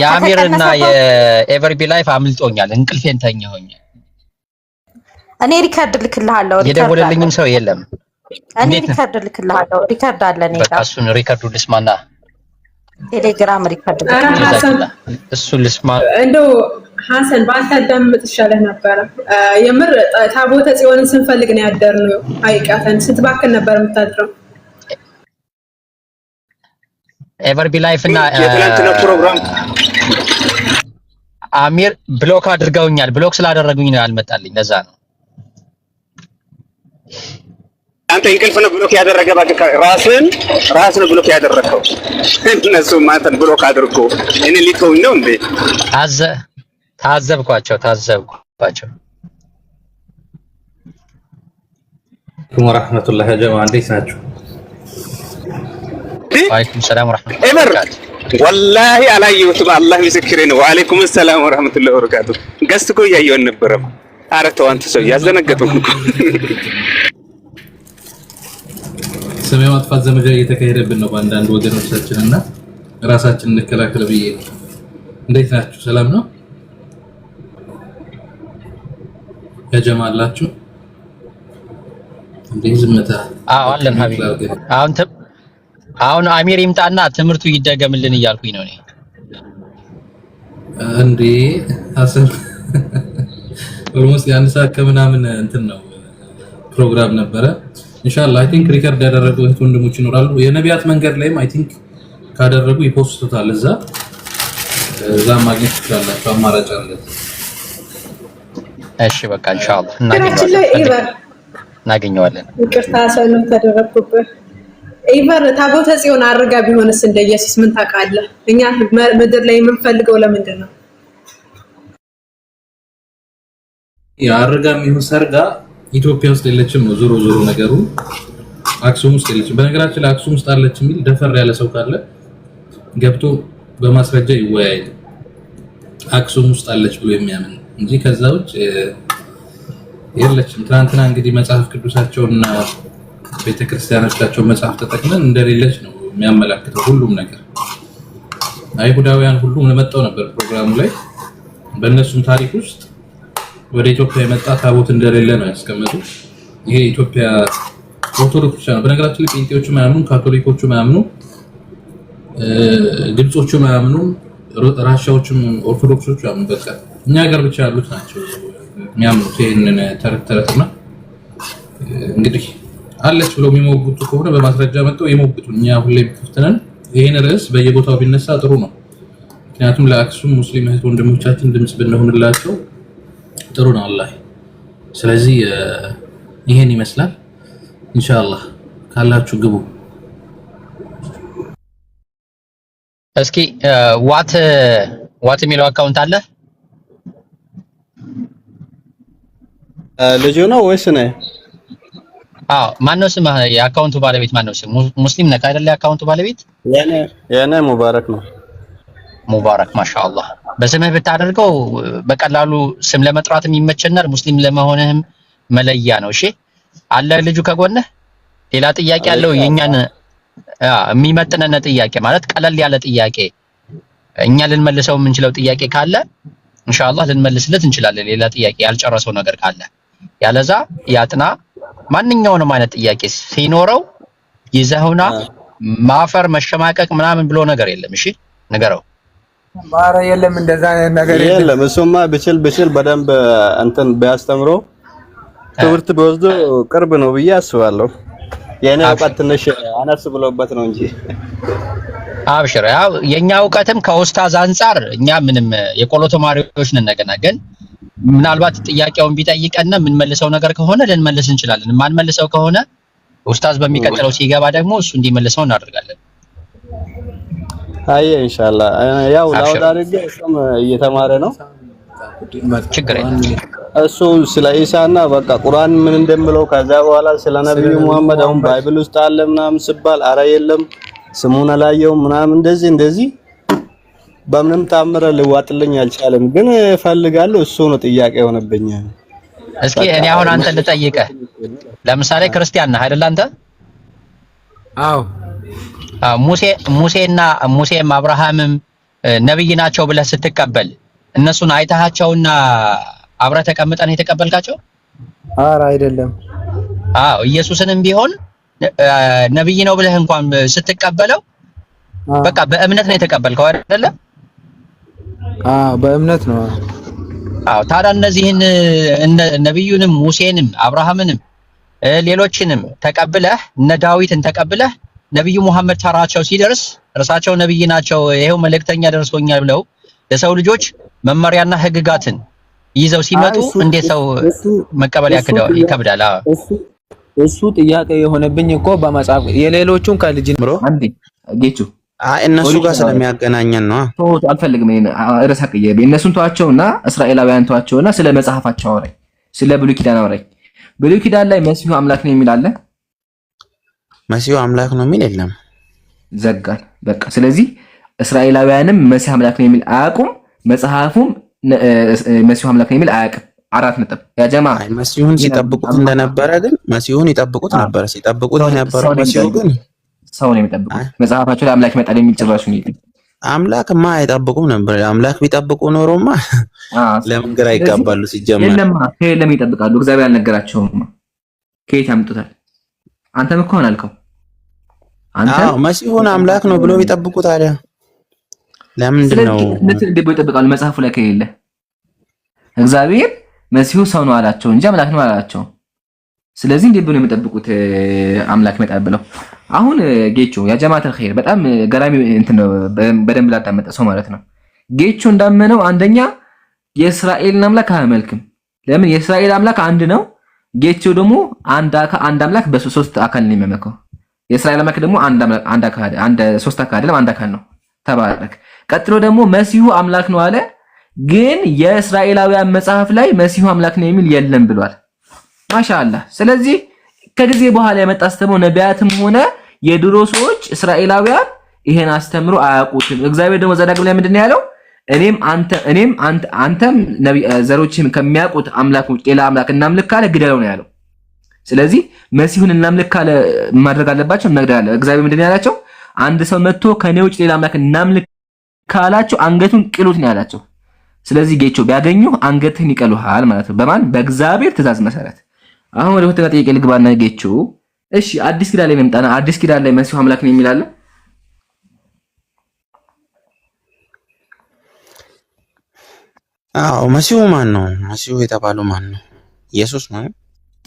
የአሚርና የኤቨርቢ ላይፍ አምልጦኛል። እንቅልፌን ተኛሁኝ። እኔ ሪካርድ ልክልሃለሁ። የደወለልኝም ሰው የለም። እኔ ሪካርድ ልክልሃለሁ። ሪካርድ አለ እኔ ጋር። በቃ እሱን ሪካርዱ ልስማና ቴሌግራም ሪካርድ እሱን ልስማ። እንደው ሐሰን ባታዳምጥ ይሻለህ ነበረ። የምር ታቦተ ጽዮንን ስንፈልግ ነው ያደርነው። አይቃተን ስትባክን ነበር የምታድረው። ኤቨርቢ ላይፍ እና የትናንትና ፕሮግራም አሚር ብሎክ አድርገውኛል። ብሎክ ስላደረጉኝ ነው ያልመጣልኝ። ለዛ ነው አንተ እንቅልፍ ነው ብሎክ ያደረገ ባክ ራስን ነው ብሎክ ያደረከው። እነሱ ማንተን ብሎክ አድርጎ እኔ ሊተውኝ ነው እንዴ? ታዘብኳቸው። ወራህመቱላሂ ጀማ እንዴት ናችሁ? ወአለይኩም ሰላም ወራህመቱላሂ ወላሂ አላየሁትም። አላህ ምስክሬ ነው። ወአለይኩም ሰላም ወራህመቱላሂ ወበረካቱ። ገስት እኮ እያየሁ ነበረም። ኧረ ተው አንተ ሰው ያዘነገጥኩ እኮ። ስም የማጥፋት ዘመቻ እየተካሄደብን ነው በአንዳንድ ወገኖቻችን እና ራሳችንን እንከላከል ብዬ ነው። እንዴት ናችሁ? ሰላም ነው ያጀማ አላችሁ? እንዴ ዝምታ? አዎ አለን ሀቢብ። አሁን አሚር ይምጣና ትምህርቱ ይደገምልን እያልኩኝ ነው እኔ። እንዴ አሰብ ኦልሞስት የአንድ ሰዓት ከምናምን እንትን ነው ፕሮግራም ነበረ። ኢንሻአላህ አይ ቲንክ ሪከርድ ያደረጉ እህት ወንድሞች ይኖራሉ። የነቢያት መንገድ ላይም አይ ቲንክ ካደረጉ ይፖስቱታል። እዛ ማግኘት ትችላላችሁ። አማራጭ አለ። እሺ በቃ ኢንሻአላህ እናገኘዋለን። ይቅርታ ሰላም ተደረኩበት። ኢቨር ታቦተ ጽዮን አርጋ ቢሆንስ እንደ ኢየሱስ ምን ታውቃለህ? እኛ ምድር ላይ የምንፈልገው ለምንድን ነው? የአርጋም ይሁን ሰርጋ ኢትዮጵያ ውስጥ የለችም ነው ዞሮ ነገሩ። አክሱም ውስጥ የለችም። በነገራችን ላይ አክሱም ውስጥ አለች የሚል ደፈር ያለ ሰው ካለ ገብቶ በማስረጃ ይወያይ። አክሱም ውስጥ አለች ብሎ የሚያምን እንጂ ከዛ ውጭ የለችም። ትናንትና እንግዲህ መጽሐፍ ቅዱሳቸውና ቤተክርስቲያኖቻቸው መጽሐፍ ተጠቅመን እንደሌለች ነው የሚያመላክተው ሁሉም ነገር። አይሁዳውያን ሁሉ መጥተው ነበር ፕሮግራሙ ላይ። በእነሱም ታሪክ ውስጥ ወደ ኢትዮጵያ የመጣ ታቦት እንደሌለ ነው ያስቀመጡት። ይሄ ኢትዮጵያ ኦርቶዶክስ ነው። በነገራችን ላይ ጴንጤዎቹ ማያምኑ፣ ካቶሊኮቹ ማያምኑ፣ ግብጾቹ ማያምኑ፣ ራሻዎቹም ኦርቶዶክሶቹ ያምኑ። በቃ እኛ ሀገር ብቻ ያሉት ናቸው የሚያምኑት ይሄንን ተረትና እንግዲህ አለች ብለው የሚሞግቱ ከሆነ በማስረጃ መጥተው ይሞግቱ። እኛ ሁሌም ክፍት ነን። ይሄን ርዕስ በየቦታው ቢነሳ ጥሩ ነው። ምክንያቱም ለአክሱም ሙስሊም እህት ወንድሞቻችን ድምጽ ብንሆንላቸው ጥሩ ነው አላህ። ስለዚህ ይሄን ይመስላል። ኢንሻአላህ ካላችሁ ግቡ። እስኪ ዋት የሚለው አካውንት አለ? ልጁ ነው ወይስ ነው? አዎ ማነው ስም? የአካውንቱ ባለቤት ማነው ስም? ሙስሊም ነህ አይደል? የአካውንቱ ባለቤት የኔ ሙባረክ ነው። ሙባረክ ማሻአላህ። በስምህ ብታደርገው በቀላሉ ስም ለመጥራትም ይመቸናል፣ ሙስሊም ለመሆንህም መለያ ነው። እሺ አለ ልጁ ከጎንህ። ሌላ ጥያቄ አለው? የኛን የሚመጥነን ጥያቄ ማለት ቀለል ያለ ጥያቄ እኛ ልንመልሰው የምንችለው ጥያቄ ካለ ኢንሻአላህ ልንመልስለት እንችላለን። ሌላ ጥያቄ ያልጨረሰው ነገር ካለ ያለዛ ያጥና። ማንኛውንም አይነት ጥያቄ ሲኖረው ይዘውና ማፈር መሸማቀቅ ምናምን ብሎ ነገር የለም። እሺ ንገረው። ማረ የለም እንደዛ ነገር የለም። እሱማ ብችል በደንብ እንትን ቢያስተምሮ ትምህርት ቢወስዶ ቅርብ ነው ብዬ አስባለሁ። የኔ እውቀት ትንሽ አነስ ብሎበት ነው እንጂ አብሽር። ያው የኛ እውቀትም ከኡስታዝ አንፃር እኛ ምንም የቆሎ ተማሪዎች ነን። ነገና ግን ምናልባት ጥያቄውን ቢጠይቀና ምን መልሰው ነገር ከሆነ ልንመልስ እንችላለን። ማን መልሰው ከሆነ ኡስታዝ በሚቀጥለው ሲገባ ደግሞ እሱ እንዲመልሰው እናደርጋለን። አይ ኢንሻአላህ ያው ላውዳርገ እሱም እየተማረ ነው። ችግር የለም። እሱ ስለ ኢሳና በቃ ቁርአን ምን እንደምለው ከዛ በኋላ ስለ ነብዩ መሐመድ አሁን ባይብል ውስጥ አለ ምናምን ሲባል አረ የለም ስሙን አላየውም ምናምን እንደዚህ በምንም ታምረ ልዋጥልኝ አልቻለም። ግን ፈልጋለሁ። እሱ ነው ጥያቄ የሆነብኝ። እስኪ እኔ አሁን አንተ ልጠይቅህ። ለምሳሌ ክርስቲያን ነህ አይደል አንተ? አዎ ሙሴም አብርሃምም ነብይ ናቸው ብለህ ስትቀበል እነሱን አይተሃቸውና አብረህ ተቀምጠን የተቀበልካቸው? ኧረ አይደለም። አዎ ኢየሱስንም ቢሆን ነብይ ነው ብለህ እንኳን ስትቀበለው በቃ በእምነት ነው የተቀበልከው አይደለ? አዎ በእምነት ነው። አዎ ታዲያ እነዚህን ነብዩንም ሙሴንም አብርሃምንም ሌሎችንም ተቀብለህ እነ ዳዊትን ተቀብለህ ነብዩ መሐመድ ተራቸው ሲደርስ እርሳቸው ነብይ ናቸው ይሄው መልእክተኛ ደርሶኛል ብለው ለሰው ልጆች መመሪያና ህግጋትን ይዘው ሲመጡ እንዴት ሰው መቀበል ይከብዳል? እሱ ጥያቄ የሆነብኝ እኮ በመጽሐፍ የሌሎቹን ከልጅ ምሮ አንዴ ጌቹ እነሱ ጋር ስለሚያገናኘን ነው። አልፈልግም ርዕሰ ቀየር እነሱን ተዋቸውና እስራኤላውያን ተዋቸውና ስለ መጽሐፋቸው አውራኝ፣ ስለ ብሉይ ኪዳን አውራኝ። ብሉይ ኪዳን ላይ መሲሁ አምላክ ነው የሚል አለ? መሲሁ አምላክ ነው የሚል የለም። ዘጋን በቃ። ስለዚህ እስራኤላውያንም መሲህ አምላክ ነው የሚል አያውቁም፣ መጽሐፉም መሲሁ አምላክ ነው የሚል አያውቅም። 4 ነጥብ ያ ጀማ። መሲሁን ሲጠብቁት እንደነበረ ግን መሲሁን ይጠብቁት ነበር። ሲጠብቁት የነበረው መሲሁ ግን ሰው ነው የሚጠብቁት። መጽሐፋቸው ላይ አምላክ ይመጣል የሚል ጭራሽ ነው ይል አምላክማ አይጠብቁም ነበር። አምላክ ቢጠብቁ ኖሮማ ለምን ግራ ይጋባሉ? ሲጀመር ለምን ይጠብቃሉ? እግዚአብሔር አልነገራቸውም። ከየት ያምጡታል? አንተም እኮ አልከው። አንተ መሲሁን አምላክ ነው ብሎ ቢጠብቁ ታዲያ ለምንድን ነው ስለዚህ እንዴት ይጠብቃሉ? መጽሐፉ ላይ ከሌለ እግዚአብሔር መሲሁ ሰው ነው አላቸው እንጂ አምላክ ነው አላቸው። ስለዚህ እንዴት ነው የሚጠብቁት አምላክ ይመጣል ብለው? አሁን ጌቾ ያ ጀማዓተል ኸይር በጣም ገራሚ እንትን ነው። በደንብ ላዳመጠ ሰው ማለት ነው። ጌቾ እንዳመነው አንደኛ የእስራኤልን አምላክ አያመልክም። ለምን? የእስራኤል አምላክ አንድ ነው። ጌቾ ደግሞ አንድ አምላክ በሶስት አካል ነው የሚመለከው። የእስራኤል አምላክ ደግሞ አንድ አካል ሶስት አካል አይደለም፣ አንድ አካል ነው። ተባረክ። ቀጥሎ ደግሞ መሲሁ አምላክ ነው አለ። ግን የእስራኤላውያን መጽሐፍ ላይ መሲሁ አምላክ ነው የሚል የለም ብሏል። ማሻአላህ። ስለዚህ ከጊዜ በኋላ የመጣ አስተምሮ ነቢያትም ሆነ የድሮ ሰዎች እስራኤላውያን ይሄን አስተምሮ አያውቁትም። እግዚአብሔር ደግሞ ዘዳግም ላይ ምንድነው ያለው? አንተም ዘሮችህም ከሚያውቁት አምላክ ውጭ ሌላ አምላክ እናምልክ ካለ ግደለው ነው ያለው። ስለዚህ መሲሁን እናምልክ ካለ ማድረግ አለባቸው፣ እንግደላለን። እግዚአብሔር ምንድነው ያላቸው? አንድ ሰው መጥቶ ከኔ ውጭ ሌላ አምላክ እናምልክ ካላቸው አንገቱን ቅሉት ነው ያላቸው። ስለዚህ ጌቾ ቢያገኙ አንገትህን ይቀሉሃል ማለት ነው። በማን? በእግዚአብሔር ትእዛዝ መሰረት። አሁን ወደ ሁለተኛ ጥያቄ ልግባና ጌቾ፣ እሺ አዲስ ኪዳን ላይ መምጣና አዲስ ኪዳን ላይ መሲሁ አምላክ ነው የሚል አለ? አዎ መሲሁ ማን ነው? መሲሁ የተባለው ማን ነው? ኢየሱስ ነው።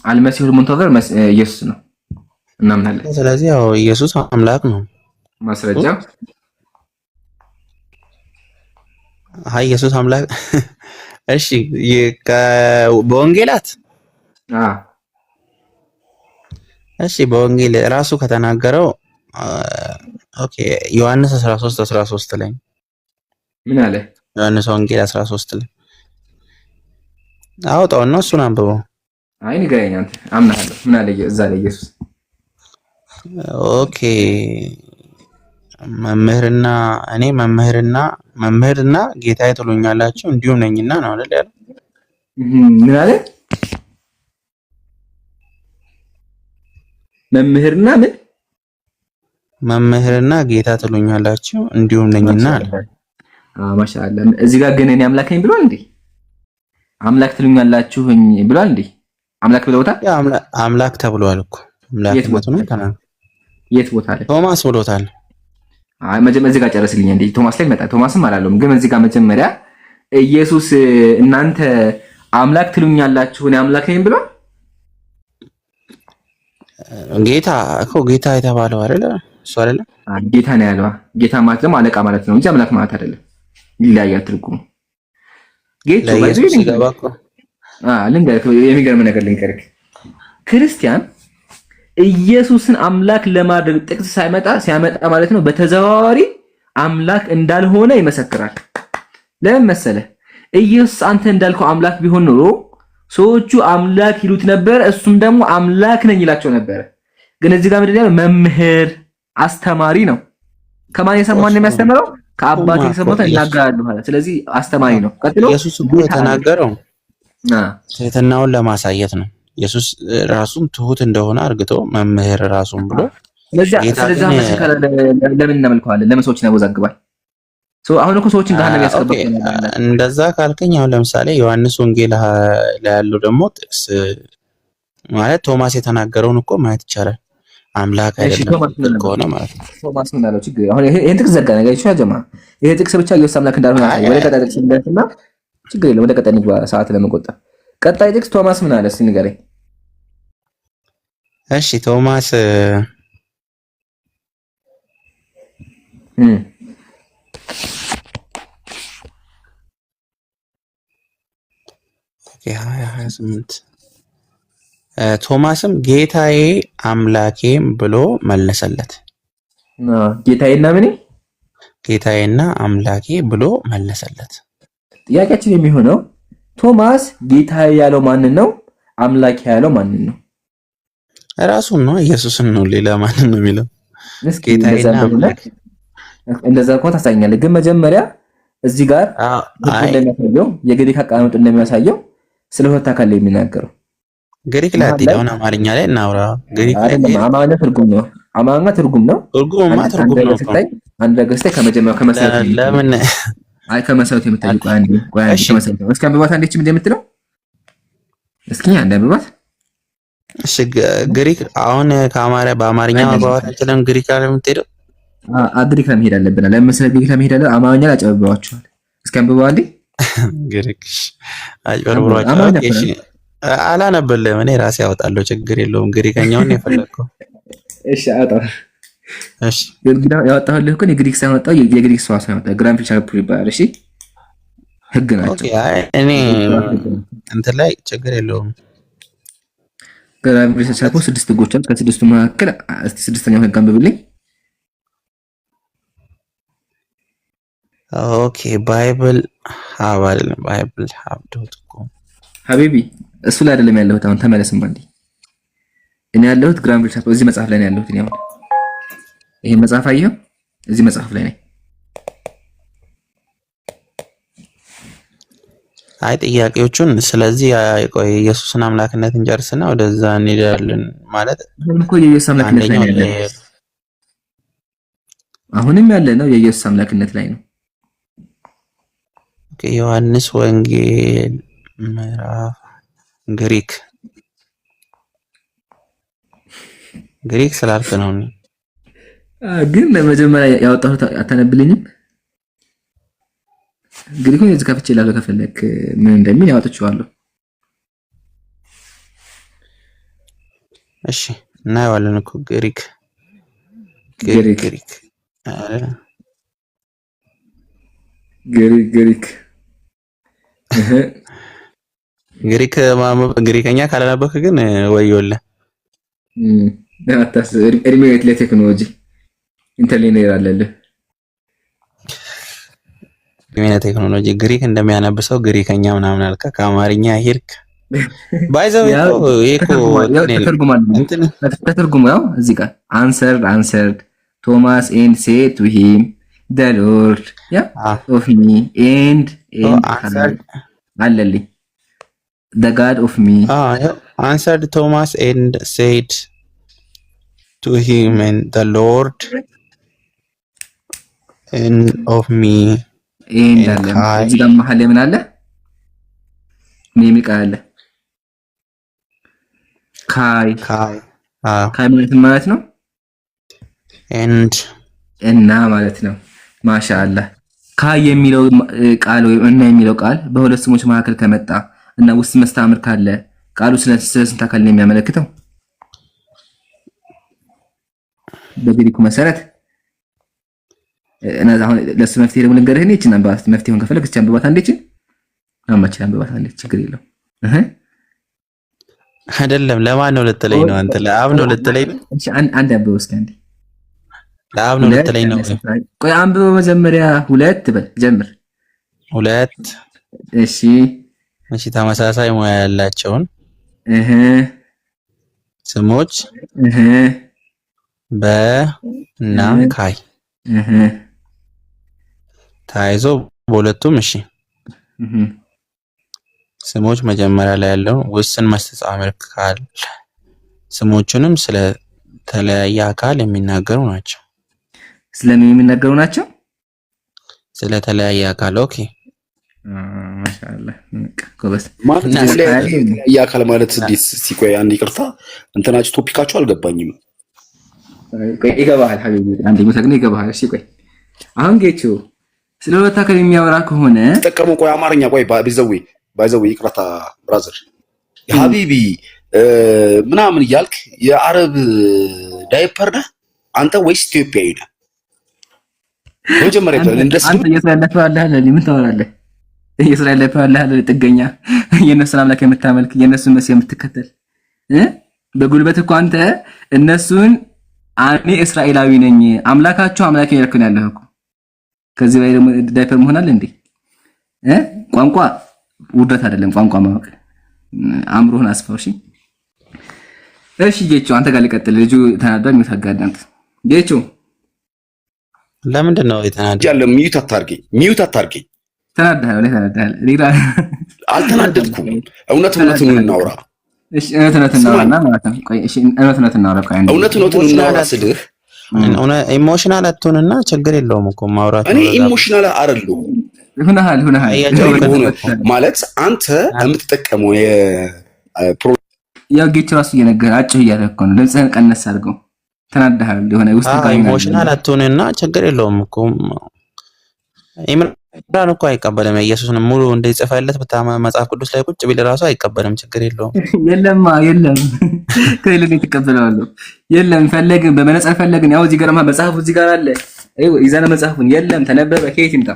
አልመሲሁ ሙንተዘር ኢየሱስ ነው እናምናለን። ስለዚህ ያው ኢየሱስ አምላክ ነው። ማስረጃ? አይ ኢየሱስ አምላክ እሺ በወንጌላት እሺ በወንጌል ራሱ ከተናገረው ኦኬ ዮሐንስ 13 ላይ ምን አለ? ዮሐንስ ወንጌል 13 ላይ አውጣው ነው እሱን አንብበው። አይ ንገረኝ አንተ አምናለሁ። ምን አለ እዛ ላይ ኢየሱስ? ኦኬ መምህርና ጌታዬ ትሉኛላችሁ እንዲሁም ነኝና ነው አይደል ያለው? ምን አለ? መምህርና ጌታ ትሉኛላችሁ እንዲሁም ነኝና አለ። ማሻአላ። እዚህ ጋር ግን እኔ አምላክ ነኝ ብሏል እንዴ? አምላክ ትሉኛላችሁ ብሏል እንዴ? አምላክ ብለውታል? ያ አምላክ ተብሏል እኮ። አምላክነቱ ነው ተናገረ። የት ቦታ ላይ? ቶማስ ብሎታል። አይ መጀመሪያ እዚህ ጋር ጨረስልኝ እንዴ። ቶማስ ላይ መጣ። ቶማስም አላለውም። ግን እዚህ ጋር መጀመሪያ ኢየሱስ እናንተ አምላክ ትሉኛላችሁ እኔ አምላክ ነኝ ብሏል። ጌታ የተባለው አይደለ? እሱ አይደለ? ጌታ ነው ያለው። ጌታ ማለት ደግሞ አለቃ ማለት ነው እንጂ አምላክ ማለት አይደለም። ይለያያል ትርጉሙ። ጌታ ባይዘው ይገባኮ። የሚገርም ነገር ልንገርህ። ክርስቲያን ኢየሱስን አምላክ ለማድረግ ጥቅስ ሲያመጣ ማለት ነው በተዘዋዋሪ አምላክ እንዳልሆነ ይመሰክራል። ለምን መሰለህ? ኢየሱስ አንተ እንዳልከው አምላክ ቢሆን ኖሮ ሰዎቹ አምላክ ይሉት ነበር፣ እሱም ደግሞ አምላክ ነኝ ይላቸው ነበር። ግን እዚህ ጋር ምንድን ነው? መምህር አስተማሪ ነው። ከማን የሰማውን ነው የሚያስተምረው? ከአባቴ የሰማሁትን እናገራለሁ ማለት። ስለዚህ አስተማሪ ነው። ቀጥሎ ኢየሱስ እኮ የተናገረው ትህትናውን ለማሳየት ነው። ኢየሱስ ራሱን ትሁት እንደሆነ አርግቶ መምህር ራሱን ብሎ ስለዚህ መስከረ ለምን እናመልከዋለን? ለምን ሰዎችን ያወዛግባል? አሁን እኮ ሰዎችን ገሃነም ያስገባል። እንደዛ ካልከኝ አሁን ለምሳሌ ዮሐንስ ወንጌል ላይ ያለው ደግሞ ጥቅስ ማለት ቶማስ የተናገረውን እኮ ማየት ይቻላል። አምላክ አይደለም ከሆነ ማለት ነው። ቶማስ ምን አለው? ችግር አሁን ይሄን ጥቅስ ዘጋ ነገር ይችላል ጀማ። ይሄ ጥቅስ ብቻ ኢየሱስ አምላክ እንዳልሆነ ያሳይ። ወደ ቀጣይ ጥቅስ እንደትና ችግር የለም። ወደ ቀጣይ ንግባ ሰዓት ለመቆጠብ። ቀጣይ ጥቅስ ቶማስ ምን አለ? እስቲ ንገረኝ። እሺ ቶማስ ቶማስም ጌታዬ አምላኬም ብሎ መለሰለት። ጌታዬና ምን? ጌታዬና አምላኬ ብሎ መለሰለት። ጥያቄያችን የሚሆነው ቶማስ ጌታዬ ያለው ማንን ነው? አምላኬ ያለው ማንን ነው? ራሱን ነው፣ ኢየሱስን ነው። ሌላ ማንን ነው የሚለው? ጌታዬና አምላኬ እንደዛ እኮ ታሳኛለህ። ግን መጀመሪያ እዚህ ጋር እንደሚያሳየው የግሪክ አቀማመጡ እንደሚያሳየው ስለ ሁለት አካል ላይ የሚናገረው ግሪክ ላይ አጥቂውን አማርኛ ላይ እናውራ። ግሪክ ላይ አማርኛ ትርጉም ነው። አማርኛ ትርጉም ነው። ትርጉምማ ትርጉም ነው። አንድ ነገር ስታይ ከመጀመሪያው ከመሰረቱ ለምን ከመሰረቱ የምታይቁ አንዴ ከመሰረቱ እስኪ አንብባት። አንዴ ምን እንደምትለው እስኪ አንዴ አንብባት። እሺ ግሪክ አሁን በአማርኛ ማግባባት አንችልም። ግሪክ ላይ የምትሄደው ግሪክ ለመሄድ አለብን። ለምሳሌ ግሪክ ለመሄድ አለ አማርኛ አጨብሯቸዋል። እስኪ አንብበዋልኝ ግሪክሽ አጭበርብሯቸዋል። እሺ አላነበለም እኔ ራሴ አወጣለሁ፣ ችግር የለውም። ግሪከኛውን የፈለከው እሺ አውጣው። እሺ ያወጣሁልህ እኮ የግሪክ ሳይወጣው የግሪክ ሰው ሳይወጣ ግራምር ቻፕተር ይባላል። እሺ ህግ ናቸው። ኦኬ እኔ እንትን ላይ ችግር የለውም። ግራምር ቻፕተር 6 ህጎች አሉ። ከስድስቱ መካከል እስቲ ስድስተኛው ህግ አንብብልኝ። ኦኬ ባይብል hub.com ሀቢቢ እሱ ላይ አይደለም ያለሁት። አሁን ተመለስም አንዴ። እኔ ያለሁት ግራምር ቻፕተር እዚህ መጽሐፍ ላይ ነው ያለሁት። እኔ አሁን ይሄ መጽሐፍ አየኸው? እዚህ መጽሐፍ ላይ ነኝ። አይ ጥያቄዎቹን ስለዚህ ቆይ ኢየሱስን አምላክነት እንጨርስና ወደዛ እንሄዳለን። ማለት እኮ የኢየሱስ አምላክነት ላይ ነው። አሁንም ያለ ነው የኢየሱስ አምላክነት ላይ ነው። ኦኬ ዮሐንስ ወንጌል ምዕራፍ ግሪክ ስላልክ ነው። ግን ለመጀመሪያ ያወጣሁት አታነብልኝም? ግሪኩን እዚህ ከፍቼ ላለው ከፈለክ ምን እንደሚል ያወጣችኋለሁ። እሺ እናየዋለን እኮ ግሪክ ግሪከኛ ካላነበብክ ግን ወዮልህ። እድሜት ለቴክኖሎጂ ኢንተርኔት አለልህ። ቴክኖሎጂ ግሪክ እንደሚያነብሰው ግሪከኛ ምናምን አልካ ከአማርኛ ሄድክ። ባይዘው ተተርጉሙ ያው እዚህ ጋር answered Thomas and said to him the Lord of me and አለልኝ the God of me answered Thomas and said to him and the Lord and of me እዚህ ጋር መሀል ላይ ምን አለ? ምን የሚል ቃል አለ? ካይ ማለት ነው እና ማለት ነው። ማሻአላህ ካይ የሚለው ቃል ወይም እና የሚለው ቃል በሁለት ስሞች መካከል ከመጣ እና ውስጥ መስተምር ካለ ቃሉ ስለ ስንት አካል ነው የሚያመለክተው? በግሪኩ መሰረት እና አሁን ለሱ መፍትሄ ደግሞ ልንገርህ። እኔ እቺን አንብባት፣ መፍትሄውን ከፈለክ እቺ አንብባት። አንዴ እቺ አማችን አንብባት አንዴ፣ ችግር የለውም። አይደለም ለማን ነው ልትለኝ ነው? አንተ ለአብ ነው ልትለኝ ነው? እሺ አንድ አንብበው እስኪ አንዴ። ለአብ ነው ልትለኝ ነው? ቆይ አንብበው መጀመሪያ። ሁለት በል ጀምር። ሁለት እሺ ተመሳሳይ ሙያ ያላቸውን ስሞች በና ካይ ታይዞ በሁለቱም እሺ ስሞች መጀመሪያ ላይ ያለውን ውስን መስተጻምር ካል ስሞቹንም ስለ ተለያየ አካል የሚናገሩ ናቸው። ስለምን የሚናገሩ ናቸው? ስለ ተለያየ አካል። ኦኬ ማሻአላህ ኮበስ ማለት ተለያየ አካል ማለት እንዴት? ሲቆይ አንድ ይቅርታ እንትናችሁ ቶፒካችሁ አልገባኝም። ቆይ ይገባሃል ሐቢቢ፣ አንዴ መሰግነ ይገባሃል። እሺ ቆይ አሁን ጌቹ ስለ ሁለት አካል የሚያወራ ከሆነ ተጠቀሙ። ቆይ አማርኛ ቆይ ባይዘው ይቅርታ ብራዘር የሐቢቢ ምናምን እያልክ የአረብ ዳይፐር ነህ አንተ ወይስ ኢትዮጵያዊ ነህ? መጀመሪያ አንተ የእስራኤል አለ ምን ታወራለህ? የእስራኤል አለ ጥገኛ የነሱን አምላክ የምታመልክ የነሱን መሲህ የምትከተል በጉልበት እኮ አንተ እነሱን እኔ እስራኤላዊ ነኝ አምላካቸው አምላክ ያልከኝ ያለህ እኮ ከዚህ ላይ ደግሞ ዳይፐር መሆን አለ እንዴ? ቋንቋ ውርደት አይደለም። ቋንቋ ማወቅ አእምሮህን አስፋው። እሺ ጌቾ አንተ ጋር ልቀጥል። ልጁ ተናዷል። የሚታጋዳንት ጌቾ ለምንድን ነው የተናደደው? ያለ ሚዩት አታርገኝ። ተናደሃል ላይ ተናደሃል። ሌላ አልተናደድኩም። እውነቱን እናውራ። እሺ እውነቱን እናውራና ማለት ነው። ቆይ እሺ እውነቱን እናውራ። ቆይ እውነቱን እናውራ ስልህ ኢሞሽናል አትሆንና ችግር የለውም እኮ ማውራት። እኔ ኢሞሽናል አይደለሁም። ሁነሃል ማለት አንተ የምትጠቀመው ያው ጌች ራሱ እየነገር አጭህ እያለ እኮ ነው። ድምፅህን ቀነስ አድርገው። ተናደሃል የሆነ ውስጥ ጋር ኢሞሽናል አትሆንና ችግር የለውም እኮ ኢምራን እኮ አይቀበልም ኢየሱስን ሙሉ እንደይጽፋለት መጽሐፍ ቅዱስ ላይ ቁጭ ቢል ራሱ አይቀበልም ችግር የለውም የለም ከሌለ ተቀበለው የለም ፈለግን በመነጽር ፈለግን ያው እዚህ ጋር መጽሐፉ እዚህ ጋር አለ ይዘና መጽሐፉን የለም ተነበበ ከየት ይምጣ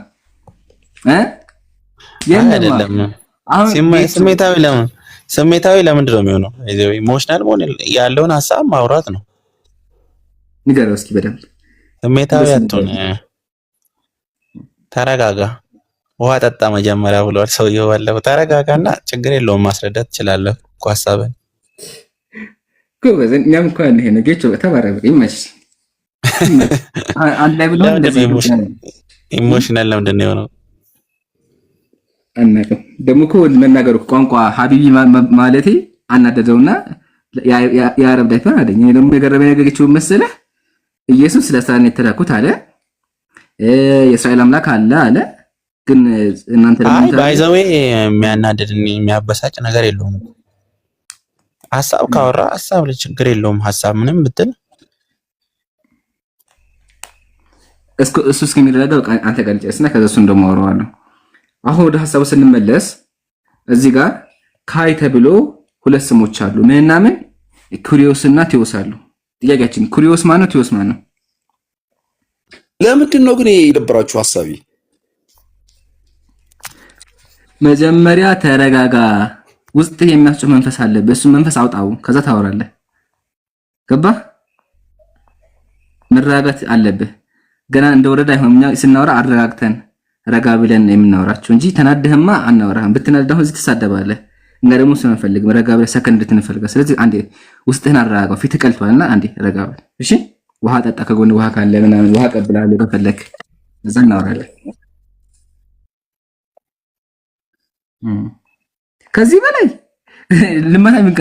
የለም አሁን ስሜታዊ ለምንድን ነው የሚሆነው ኢሞሽናል መሆን ያለውን ሐሳብ ማውራት ነው ንገረው እስኪ በደንብ ስሜታዊ አትሆን ተረጋጋ ውሃ ጠጣ መጀመሪያ ብሏል ሰውየው ባለው ተረጋጋና ችግር የለውም ማስረዳት ትችላለህ እኮ ሐሳብን ጎበዝ እኛም እኮ አንዴ ነው ጌቾ ተባረበ ይመች አንድ ላይ ብሎ እንደዚህ ኢሞሽናል ለምንድን ነው የሆነው አናውቅም ደግሞ እኮ መናገሩ ቋንቋ ሀቢቢ ማለቴ አናደደውና የአረብ ዳይፐር አለኝ እኔ ደግሞ የገረመኝ ነገር ጌቾ መሰለህ ኢየሱስ ለእስራኤል የተላኩት አለ የእስራኤል አምላክ አለ ግን እናንተ ደግሞ ባይዘዌ የሚያናደድን የሚያበሳጭ ነገር የለውም ሐሳብ ካወራ ሐሳብ ለችግር የለውም ሐሳብ ምንም ብትል እሱ እስከሚረጋጋ አንተ ጋር ልጨርስና ከዛ እሱን ደግሞ አወራዋለሁ አሁን ወደ ሐሳቡ ስንመለስ እዚህ ጋር ካይ ተብሎ ሁለት ስሞች አሉ ምንና ምን ኩሪዮስ እና ቴዎስ አሉ ጥያቄያችን ኩሪዮስ ማን ነው ቴዎስ ማን ነው ለምንድን ነው ግን የደበራችሁ ሐሳቢ መጀመሪያ ተረጋጋ ውስጥ የሚያስጨው መንፈስ አለ በሱ መንፈስ አውጣው ከዛ ታወራለህ ገባ መረጋጋት አለብህ ገና እንደወረደ አይሆንኛ ስናወራ አረጋግተን ረጋ ብለን የምናወራቸው እንጂ ተናደህማ አናወራህም ብትናደህ እዚህ ትሳደባለህ እና ደግሞ ስለምፈልግ ረጋ ብለህ ሰከንድ እንድትፈልጋ ስለዚህ አንዴ ውስጥህን አረጋጋው ፊት ቀልቷልና አንዴ ረጋ በል እሺ ውሃ ጠጣ ከጎን ውሃ ካለ ምናምን ውሃ ቀብላለሁ ከፈለክ እዛ እናወራለን ከዚህ በላይ ልማታ ምን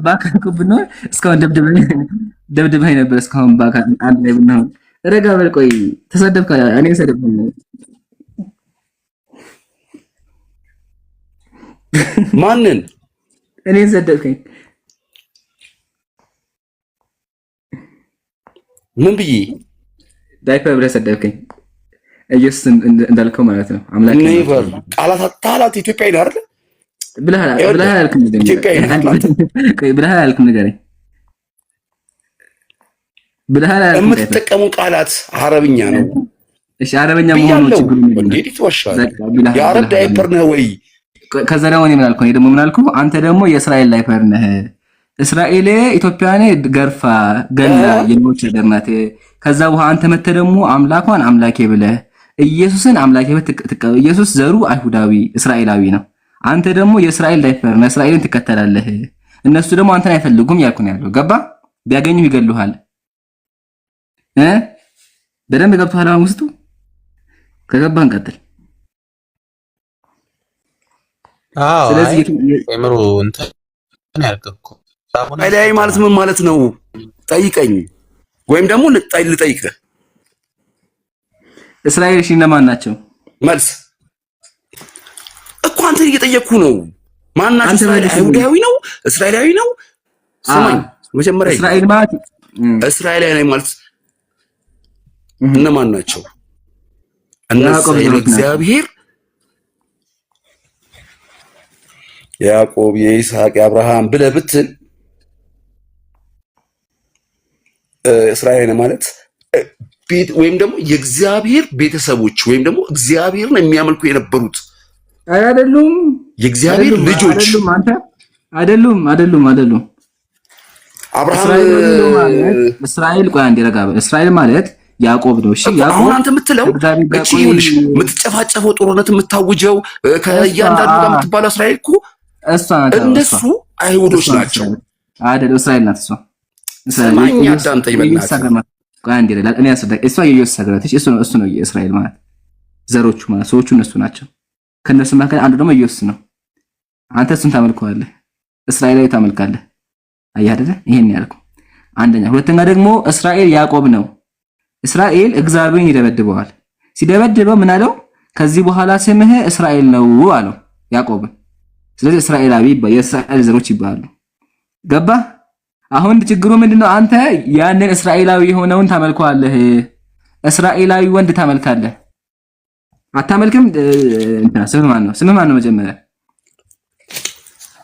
ባካኩ ብነው እስካሁን ደብድበኝ ነበር እስካሁን ባካ አንድ ላይ ብነው ረጋ በል ቆይ ተሰደብካ እኔ ሰደብኩኝ ማንን እኔ ሰደብከኝ ምን ብዬ ዳይፐር ብለህ ሰደብከኝ ኢየሱስ እንዳልከው ማለት ነው አምላክ ኔቨር ቃላት ኢትዮጵያዊ ነው አይደል ብለህ አልክም ንገረኝ የምትጠቀመው ቃላት አረብኛ ነው እሺ አረብኛ መሆኑ ችግሩ ነው እንዴት ይወሻል የአረብ ዳይፐር ነው ወይ ከዛ ደግሞ እኔ ምን አልኩኝ ደግሞ ምን አልኩ አንተ ደግሞ የእስራኤል ዳይፐር ነህ እስራኤል ኢትዮጵያን ገርፋ ገና የሞች ደርናት ከዛ በኋላ አንተ መተ ደግሞ አምላኳን አምላኬ ብለህ ኢየሱስን አምላኬ ብትቀበል ኢየሱስ ዘሩ አይሁዳዊ እስራኤላዊ ነው አንተ ደግሞ የእስራኤል ዳይፐር ነህ እስራኤልን ትከተላለህ እነሱ ደግሞ አንተን አይፈልጉም ያልኩ ነው ያለው ገባ ቢያገኙ ይገሉሃል በደንብ ገብቶሃል አሁን ውስጡ ከገባን ቀጥል ስለዚህ እምሩ እንትን ያልከው ላይ ማለት ምን ማለት ነው ጠይቀኝ ወይም ደግሞ ልጠይቅህ እስራኤል እሺ እነማን ናቸው መልስ እኮ አንተ እየጠየቅኩ ነው ማን ናቸው አይሁዳዊ ነው እስራኤላዊ ነው ስማኝ መጀመሪያ እስራኤል ማለት እስራኤላዊ ማለት እነማን ናቸው እነሱ እግዚአብሔር ያዕቆብ የይስሐቅ የአብርሃም ብለህ ብትል እስራኤል ማለት ቤት ወይም ደግሞ የእግዚአብሔር ቤተሰቦች ወይም ደግሞ እግዚአብሔርን የሚያመልኩ የነበሩት አይደሉም የእግዚአብሔር ልጆች አይደሉም አብርሃም እስራኤል ቆይ አንዴ ረጋ በል እስራኤል ማለት ያዕቆብ ነው እሺ ያዕቆብ አሁን አንተ የምትለው እቺ ይኸውልሽ የምትጨፋጨፈው ጦርነት የምታውጀው ከእያንዳንዱ ጋር የምትባለው እስራኤል እኮ እነሱ አይሁዶች ናቸው አይደል እስራኤል ናት እሷ እስማኝ አዳምጠኝ በእናትህ ቆይ አንዴ እኔ አስረዳ እሷ የኢየሱስ ሀገራትሽ እሱ ነው የእስራኤል ማለት ዘሮቹ ማለት ሰዎቹ እነሱ ናቸው ከነሱ መካከል አንዱ ደግሞ ኢየሱስ ነው አንተ እሱን ታመልከዋለህ እስራኤላዊ ታመልካለህ አየህ አይደል ይሄን ያልኩህ አንደኛ ሁለተኛ ደግሞ እስራኤል ያዕቆብ ነው እስራኤል እግዚአብሔርን ይደበድበዋል ሲደበድበው ምን አለው ከዚህ በኋላ ስምህ እስራኤል ነው አለው ያዕቆብ ስለዚህ እስራኤላዊ የእስራኤል ዘሮች ይባላሉ ገባ አሁን ችግሩ ምንድነው? አንተ ያንን እስራኤላዊ የሆነውን ታመልከዋለህ። እስራኤላዊ ወንድ ታመልካለህ። አታመልክም? ስምህ ማን ነው? ስምህ ማን ነው? መጀመሪያ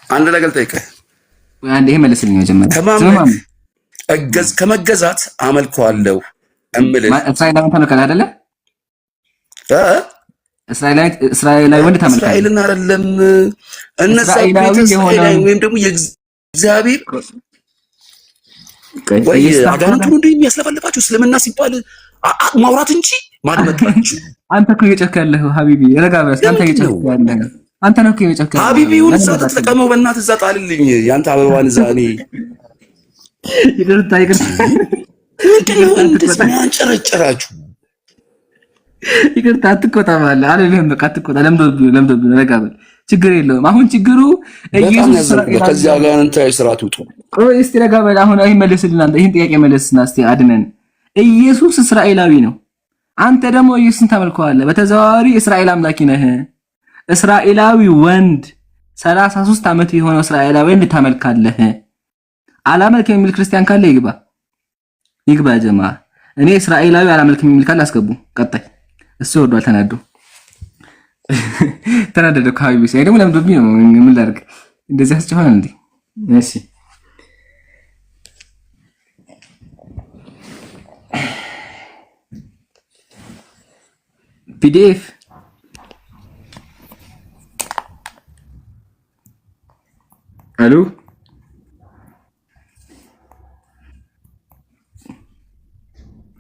አንድ ነገር ልጠይቅህ። አንዴ ይሄ መልስልኝ መጀመሪያ። ስምህ ማን ነው? ከመገዛት አመልከዋለሁ እምልህ እስራኤላዊ ታመልካለህ አይደለ? እስራኤላዊ ወንድ ታመልካለህ። እስራኤልን አይደለም እነዛ ወይም ደግሞ የእግዚአብሔር ወይ አጋንንቱ ነው እንደሚያስለፈልፋችሁ እስልምና ሲባል ማውራት እንጂ ማድመጣችሁ። አንተ እኮ እየጨከ ያለህ ሀቢቢ ረጋ በስ። አንተ እየጨከ ያለህ አንተ ነው እኮ እየጨከ ያለህ ሀቢቢ። ሁሉ እዛ ተጠቀመው በእናትህ እዛ ጣልልኝ ያንተ አበባን እዛ እኔ ይደርታ እንደዚህ አንጨረጨራችሁ። ይቅርታ አትቆጣ ማለት አይደለም። በቃ አትቆጣ። ለምዶ ረጋ በል። ችግር የለውም። አሁን ችግሩ ኢየሱስ ከዚያ ጋር እንታይ ስርዓት ውጡ። ቆይ እስቲ ረጋ በል። አሁን መልስልና ይሄን ጥያቄ መልስና እስቲ አድነን። ኢየሱስ እስራኤላዊ ነው። አንተ ደግሞ ኢየሱስን ታመልከዋለህ። በተዘዋዋሪ እስራኤል አምላኪ ነህ። እስራኤላዊ ወንድ 33 ዓመት የሆነው እስራኤላዊ ወንድ ታመልካለህ። አላመልክም የሚል ክርስቲያን ካለ ይግባ ጀማ። እኔ እስራኤላዊ አላመልክም የሚል ካለ አስገቡ። ቀጣይ እሱ ወርዷል። ተናደደ ካቢቢ ሳይ ደግሞ ለምዶብኝ ነው። ምን ላድርግ? እንደዚህ አስጨዋል እንዴ? እሺ ፒዲኤፍ አሎ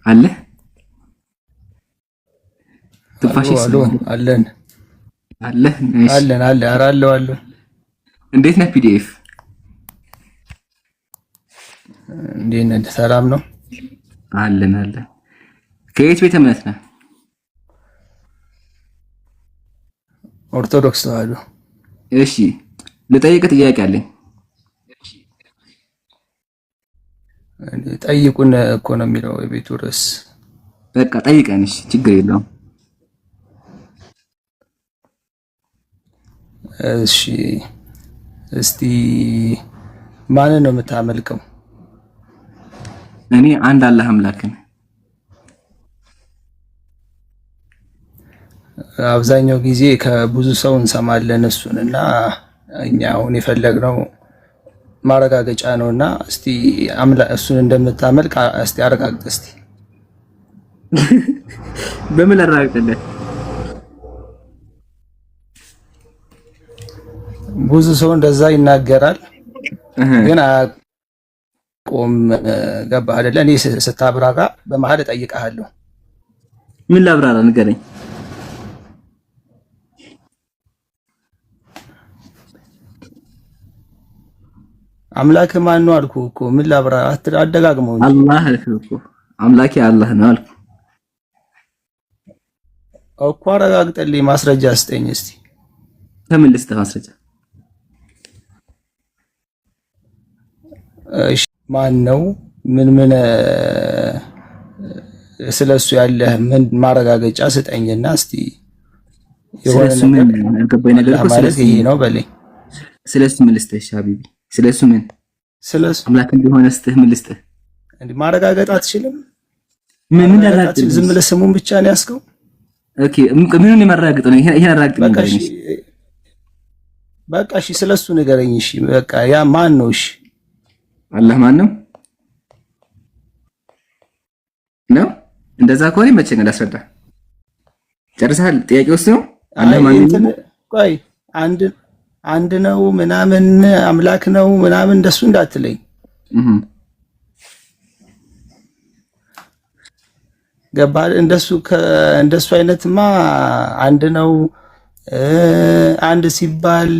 አለ ትፋሽስ አለን አለ። እንዴት ነህ ፒዲኤፍ? እንዴት ነህ? ሰላም ነው? አለን። ከየት ቤተ እምነት ነህ? ኦርቶዶክስ ተዋህዶ። እሺ ልጠይቅ ጥያቄ አለኝ። ጠይቁን እኮ ነው የሚለው የቤቱ ርዕስ። በቃ ጠይቀን። እሺ ችግር የለውም። እሺ እስቲ ማንን ነው የምታመልከው? እኔ አንድ አላህ አምላክ ነኝ። አብዛኛው ጊዜ ከብዙ ሰው እንሰማለን እሱንና እኛ አሁን የፈለግነው ማረጋገጫ ነውና እስቲ እሱን እንደምታመልክ እስቲ አረጋግጥ። እስቲ በምን አረጋግጥልህ? ብዙ ሰው እንደዛ ይናገራል፣ ግን አያውቁም። ገባህ አይደለ? እኔ ስታብራራ በመሀል እጠይቅሃለሁ። ምን ላብራራ? ንገረኝ። አምላክ ማን ነው አልኩህ እኮ። ምን ላብራራ? አደጋግመው እንጂ አላህ አልኩህ እኮ። አምላኬ አላህ ነው አልኩህ እኮ። አረጋግጥልኝ፣ ማስረጃ ስጠኝ እስቲ። ከምን ልስጥህ ማስረጃ? እሺ ማን ነው? ምን ስለሱ ያለህ ምን ማረጋገጫ ስጠኝና እስቲ የሆነ ነገር ማለት ይሄ ነው በለኝ። ስለሱ ምን ልስጥህ ሀቢቢ? ስለሱ አምላክ እንደሆነ ስትህ ምን ልስጥህ? እንዴ ማረጋገጥ አትችልም? ምን ላረጋግጥ? ዝም ብለህ ስሙን ብቻ ነው ያስከው? ኦኬ ምኑን የማረጋግጥ ነው? ይሄን አረጋግጥ ነው። በቃ እሺ ስለሱ ንገረኝ። እሺ በቃ ያ ማን ነው? እሺ አላህ ማን ነው? እንደዛ ከሆነ ይመቸኛል። አስረዳ። ጨርሰሃል? ጥያቄ ውስጥ ነው አላህ ማን ነው? ቆይ አንድ ነው ምናምን አምላክ ነው ምናምን እንደሱ እንዳትለኝ። ገባህ? እንደሱ አይነትማ አንድ ነው አንድ ሲባል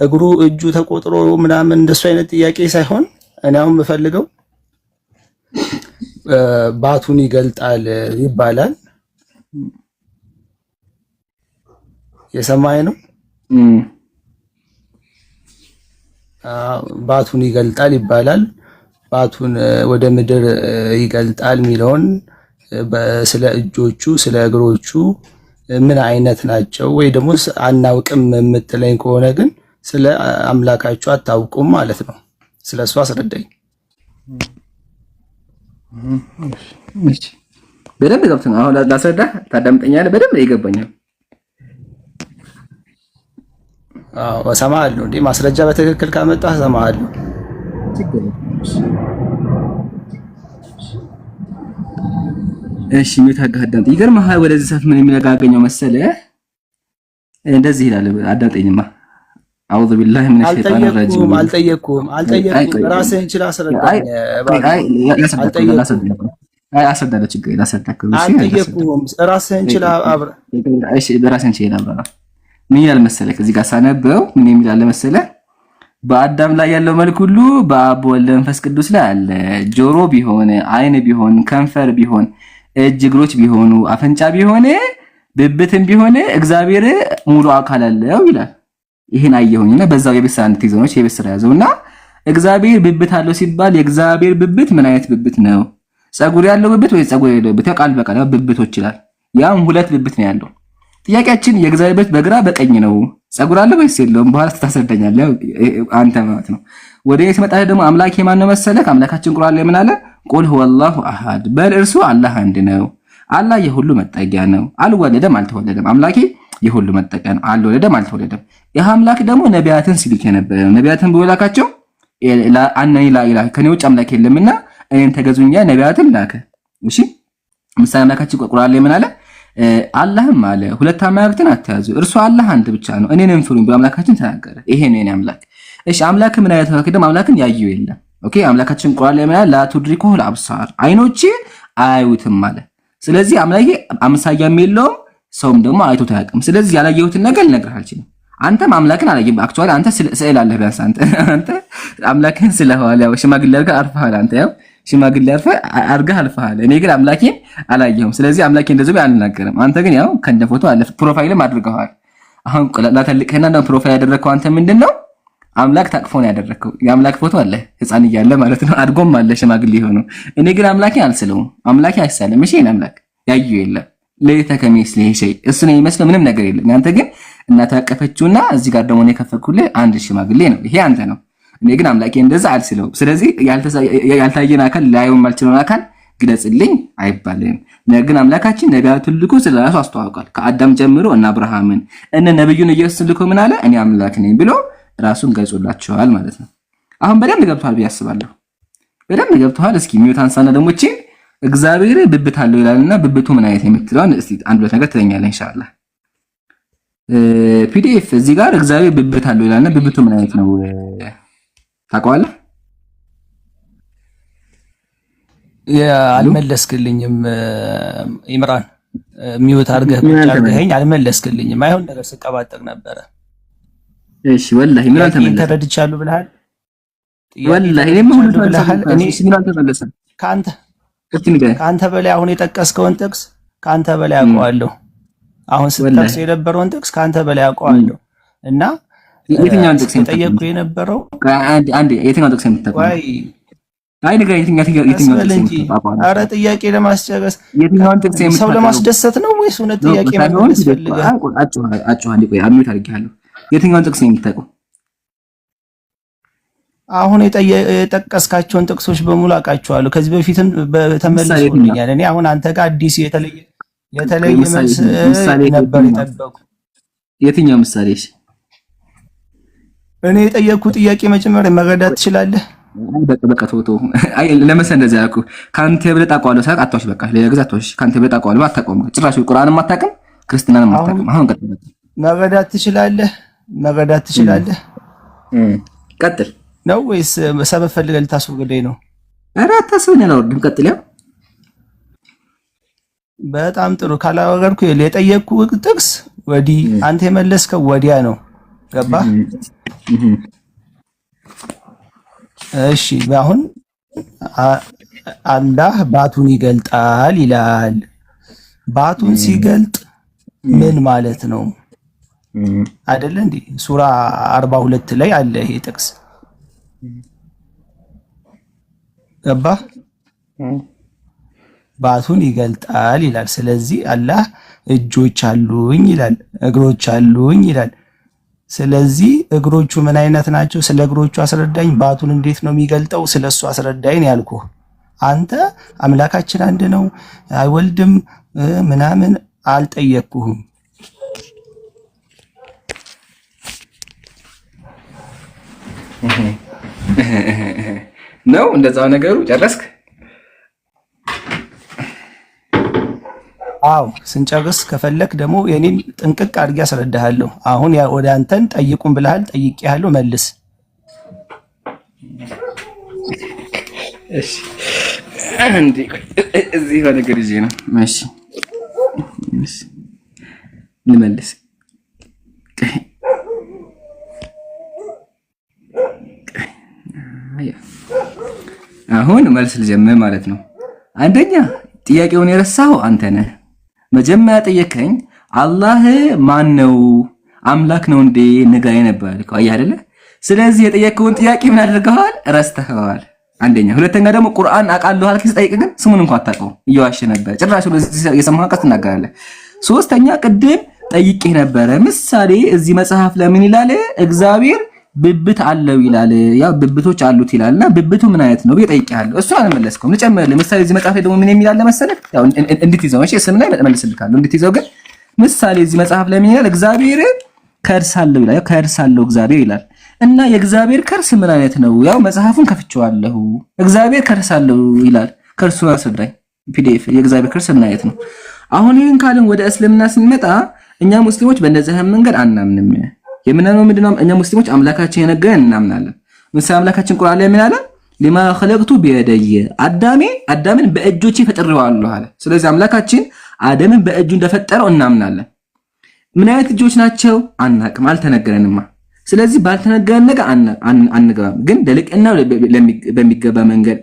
እግሩ እጁ ተቆጥሮ ምናምን እንደሱ አይነት ጥያቄ ሳይሆን እኔ አሁን የምፈልገው ባቱን ይገልጣል ይባላል። የሰማይ ነው ባቱን ይገልጣል ይባላል። ባቱን ወደ ምድር ይገልጣል የሚለውን ስለ እጆቹ ስለ እግሮቹ ምን አይነት ናቸው ወይ ደግሞ አናውቅም የምትለኝ ከሆነ ግን ስለ አምላካችሁ አታውቁም ማለት ነው። ስለሱ አስረዳኝ። እሺ በደንብ ገብቶኛል። አሁን ላስረዳ ታዳምጠኛለህ? በደንብ ይገባኛል። አዎ እሰማሃለሁ። እንዴ ማስረጃ በትክክል ካመጣህ እሰማሃለሁ። እሺ ምታጋዳም ይገርምሃል። ወደዚህ ሰዓት ምን የሚያጋገኘው መሰለህ? እንደዚህ ይላል። አዳምጠኝማ። አውዙ ቢላሂ ሚነሽ ሸይጣኒ ረጂም። አልጠየቅኩም። ራስህን ችለህ አስረዳኝ። አስረዳለሁ። ችግር የለም አስረዳለሁ። አልጠየቅኩም። ራስህን ችለህ አብረህ። እሺ በራስህን ችለህ አብረህ። ምን ይላል መሰለህ? ከዚህ ጋር ሳነበው ምን የሚላል መሰለህ? በአዳም ላይ ያለው መልክ ሁሉ በአብ ወልድ መንፈስ ቅዱስ ላይ አለ። ጆሮ ቢሆን፣ አይን ቢሆን፣ ከንፈር ቢሆን፣ እጅ እግሮች ቢሆኑ፣ አፍንጫ ቢሆን፣ ብብትም ቢሆን እግዚአብሔር ሙሉ አካል አለው ይላል። ይሄን አየሁኝና በዛው የቤት ስራ እንድትይዘው ነው። የቤት ስራ ያዘውና እግዚአብሔር ብብት አለው ሲባል የእግዚአብሔር ብብት ምን አይነት ብብት ነው? ጸጉር ያለው ብብት ወይ ጸጉር የሌለው ብብት? ቃል በቃል ብብቶች ይላል። ያም ሁለት ብብት ነው ያለው። ጥያቄያችን የእግዚአብሔር ብብት በግራ በቀኝ ነው። ጸጉር አለ ወይስ የለውም? በኋላ ታስረዳኛለህ አንተ ማለት ነው። ወደ እኔ ስመጣ ደግሞ አምላኬ ማን ነው መሰለህ? አምላካችን ቁርአን ላይ ምን አለ? ቁል ሁወላሁ አሐድ፣ በል እርሱ አላህ አንድ ነው። አላህ የሁሉ መጠጊያ ነው። አልወለደም አልተወለደም። አምላኬ የሁሉ መጠጊያ ነው። አልወለደም አልተወለደም። ይህ አምላክ ደግሞ ነቢያትን ሲልክ የነበረ ነው። ነቢያትን በወላካቸው አነኒ ላኢላህ ከኔ ውጭ አምላክ የለምና እኔን ተገዙኛ ነቢያትን ላከ። እሺ ምሳሌ አምላካችን ቁርአን ላይ ምን አለ? አላህም አለ ሁለት አማልክትን አትያዙ፣ እርሱ አላህ አንድ ብቻ ነው፣ እኔንም ፍሩኝ ብሎ አምላካችን ተናገረ። ይሄ ነው የኔ አምላክ። እሺ አምላክ ምን አይነት ነው? ደግሞ አምላክን ያየው የለም። ኦኬ አምላካችን ቁርአን ላይ ምን አለ? ላ ቱድሪኩሁ አልአብሳር፣ አይኖች አያዩትም አለ። ስለዚህ አምላኬ አምሳያም የለውም፣ ሰውም ደግሞ አይቶት አያውቅም። ስለዚህ ያላየሁትን ነገር ልነግርህ አልችልም። አንተም አምላክን አላየህም። አክቹአሊ አንተ ስዕል አለህ ቢያንስ አንተ አምላክን ስለሆነ ያው ሽማግሌ አድርገህ አርፈሃል። አንተ ያው ሽማግሌ አድርገህ አልፈሃል። እኔ ግን አምላኬን አላየሁም። ስለዚህ አምላኬ እንደዚህ አልናገርም። አንተ ግን ያው ከእንደ ፎቶ አለ ፕሮፋይልም አድርገዋል። አሁን ላተልቅህና ነው ፕሮፋይል ያደረግከው አንተ ምንድነው? አምላክ ታቅፎ ነው ያደረግከው። የአምላክ ፎቶ አለ ህፃን እያለ ማለት ነው። አድጎም አለ ሽማግሌ ሆኖ። እኔ ግን አምላኬን አልስለውም። አምላኬ አይሳለም። እሺ አምላክ ያየው የለም ለይተ ከሚስሊሂ ሸይ፣ እሱ ነው የሚመስለው ምንም ነገር የለም። አንተ ግን እናት ያቀፈችውና እዚህ ጋር ደግሞ ነው የከፈኩልህ አንድ ሽማግሌ ነው። ይሄ አንተ ነው። እኔ ግን አምላኬ እንደዛ አልስለው። ስለዚህ ያልታየን አካል ላየው የማልችለውን አካል ግለጽልኝ አይባልም። ነገር ግን አምላካችን ነቢያቱን ልኮ ስለራሱ አስተዋውቋል። ከአዳም ጀምሮ እና አብርሃምን እነ ነብዩን ኢየሱስን ልኮ ምን አለ? እኔ አምላክ ነኝ ብሎ ራሱን ገልጾላቸዋል ማለት ነው። አሁን በደንብ ገብቷል ብዬ አስባለሁ። በደንብ ገብቷል። እስኪ ሚውት አንሳና ደግሞ እቺ እግዚአብሔር ብብት አለው ይላልና ብብቱ ምን አይነት የምትለውን እስቲ አንድ ሁለት ነገር ትለኛለህ ኢንሻአላህ። ፒዲኤፍ እዚህ ጋር እግዚአብሔር ብብት አለው ይላልና ብብቱ ምን አይነት ነው ታውቀዋለህ? አልመለስክልኝም ኢምራን። ሚውት አድርገኸኝ አልመለስክልኝም። አይሆን ነገር ስቀባጥር ነበረ። እሺ ወላሂ ምን አንተ ተረድቻለሁ ብለሃል። ወላሂ እኔም ሁሉ ብለሃል። እኔ ምን አንተ መለሰ ከአንተ በላይ አሁን የጠቀስከውን ጥቅስ ከአንተ በላይ አውቀዋለሁ። አሁን ስትጠቅስ የነበረውን ጥቅስ ከአንተ በላይ አውቀዋለሁ እና የትኛውን ጥቅስ የጠየቅኩ የነበረው አንዴ የትኛውን ጥቅስ የምትጠቀመው? አይ ነገር የትኛው ጥቅስ የምትጠቀመው? ኧረ ጥያቄ ለማስጨረስ የትኛውን ጥቅስ የምትጠቀመው? ሰው ለማስደሰት ነው ወይስ እውነት ጥያቄ መመለስ ፈልገህ? አንዴ ቆይ አሚት አድርጌሃለሁ። የትኛውን ጥቅስ የምትጠቀመው? አሁን የጠቀስካቸውን ጥቅሶች በሙሉ አውቃቸዋለሁ። ከዚህ በፊትም ተመልሶልኛል። እኔ አሁን አንተ ጋር አዲስ የተለየ መልስ ነበር የጠበቁ። የትኛው ምሳሌሽ? እኔ የጠየቅኩ ጥያቄ መጀመሪያ መረዳት ትችላለህ? በቃ ቶቶ አይ ለምሳሌ እንደዛ ያልኩ ካንተ ብለህ ታውቀዋለህ ሳይሆን አትዋሽ። በቃ ሌላ ጊዜ አትዋሽ። ካንተ ብለህ ታውቀዋለህ አታውቀውም። ጭራሽ ቁርአንም አታውቅም፣ ክርስትናንም አታውቅም። አሁን ቀጥል። መረዳት ትችላለህ? ቀጥል ነው ወይስ ሰበብ ፈልገህ ልታስወግደኝ ነው? ኧረ አታስብኝ፣ አላወርድም። ቀጥል። ያው በጣም ጥሩ ካላወረድኩ የጠየቅኩ ጥቅስ ወዲህ አንተ የመለስከው ወዲያ ነው። ገባህ? እሺ አሁን አላህ ባቱን ይገልጣል ይላል። ባቱን ሲገልጥ ምን ማለት ነው? አይደለ እንዴ? ሱራ 42 ላይ አለ ይሄ ጥቅስ። ገባህ? ባቱን ይገልጣል ይላል። ስለዚህ አላህ እጆች አሉኝ ይላል፣ እግሮች አሉኝ ይላል። ስለዚህ እግሮቹ ምን አይነት ናቸው? ስለ እግሮቹ አስረዳኝ። ባቱን እንዴት ነው የሚገልጠው? ስለሱ አስረዳኝ ያልኩህ። አንተ አምላካችን አንድ ነው አይወልድም ምናምን አልጠየቅኩህም። ነው እንደዛው ነገሩ ጨረስክ? አው ስንጨርስ ከፈለክ ደግሞ የኔን ጥንቅቅ አድርጌ አስረዳሃለሁ። አሁን ወደ አንተን ጠይቁን ብለሃል፣ ጠይቄሃለሁ፣ መልስ። እሺ አንዴ እዚህ የሆነ ነገር ይዤ ነው። እሺ ልመልስ። አሁን መልስ ልጀምር ማለት ነው። አንደኛ ጥያቄውን የረሳው አንተ ነህ። መጀመሪያ ጠየቀኝ አላህ ማን ነው? አምላክ ነው እንዴ? ንገረኝ ነበር ያልከው አይደለ? ስለዚህ የጠየቀውን ጥያቄ ምን አድርገዋል? ረስተኸዋል። አንደኛ። ሁለተኛ ደግሞ ቁርአን አውቃለሁ አልክ፣ ስጠይቅ ግን ስሙን እንኳን አታውቀውም፣ እየዋሸ ነበር። ጭራሽ የሰማህ ቀስ ትናገራለህ። ሶስተኛ ቅድም ጠይቄህ ነበረ። ምሳሌ እዚህ መጽሐፍ ለምን ይላል እግዚአብሔር ብብት አለው ይላል። ያው ብብቶች አሉት ይላልና ብብቱ ምን አይነት ነው ጠይቄሃለሁ። እሱ አልመለስከውም። ልጨምርልህ። ምሳሌ እዚህ መጽሐፍ ላይ ደግሞ ምን የሚል አለ መሰለህ? ያው እንድትይዘው እሺ፣ ስም ላይ እመልስልካለሁ እንድትይዘው። ግን ምሳሌ እዚህ መጽሐፍ ላይ ምን ይላል? እግዚአብሔር ከርስ አለው ይላል። ያው ከርስ አለው እግዚአብሔር ይላል እና የእግዚአብሔር ከርስ ምን አይነት ነው? ያው መጽሐፉን ከፍቼዋለሁ። እግዚአብሔር ከርስ አለው ይላል። ከርሱን አስረዳኝ ፒዲኤፍ። የእግዚአብሔር ከርስ ምን አይነት ነው? አሁን ይሄን ካልን ወደ እስልምና ስንመጣ እኛ ሙስሊሞች በእነዚህ መንገድ አናምንም። የምናምነው ምንድነው? እኛ ሙስሊሞች አምላካችን የነገረን እናምናለን። ምሳሌ አምላካችን ቁርአን ላይ ምን አለ? ለማ خلقቱ በየደየ አዳምን በእጆቼ ፈጥሬዋለሁ አለ። ስለዚህ አምላካችን አዳምን በእጁ እንደፈጠረው እናምናለን። ምን አይነት እጆች ናቸው? አናቅም፣ አልተነገረንማ። ስለዚህ ባልተነገረን ነገር አንገባም። ግን ለልቅና በሚገባ መንገድ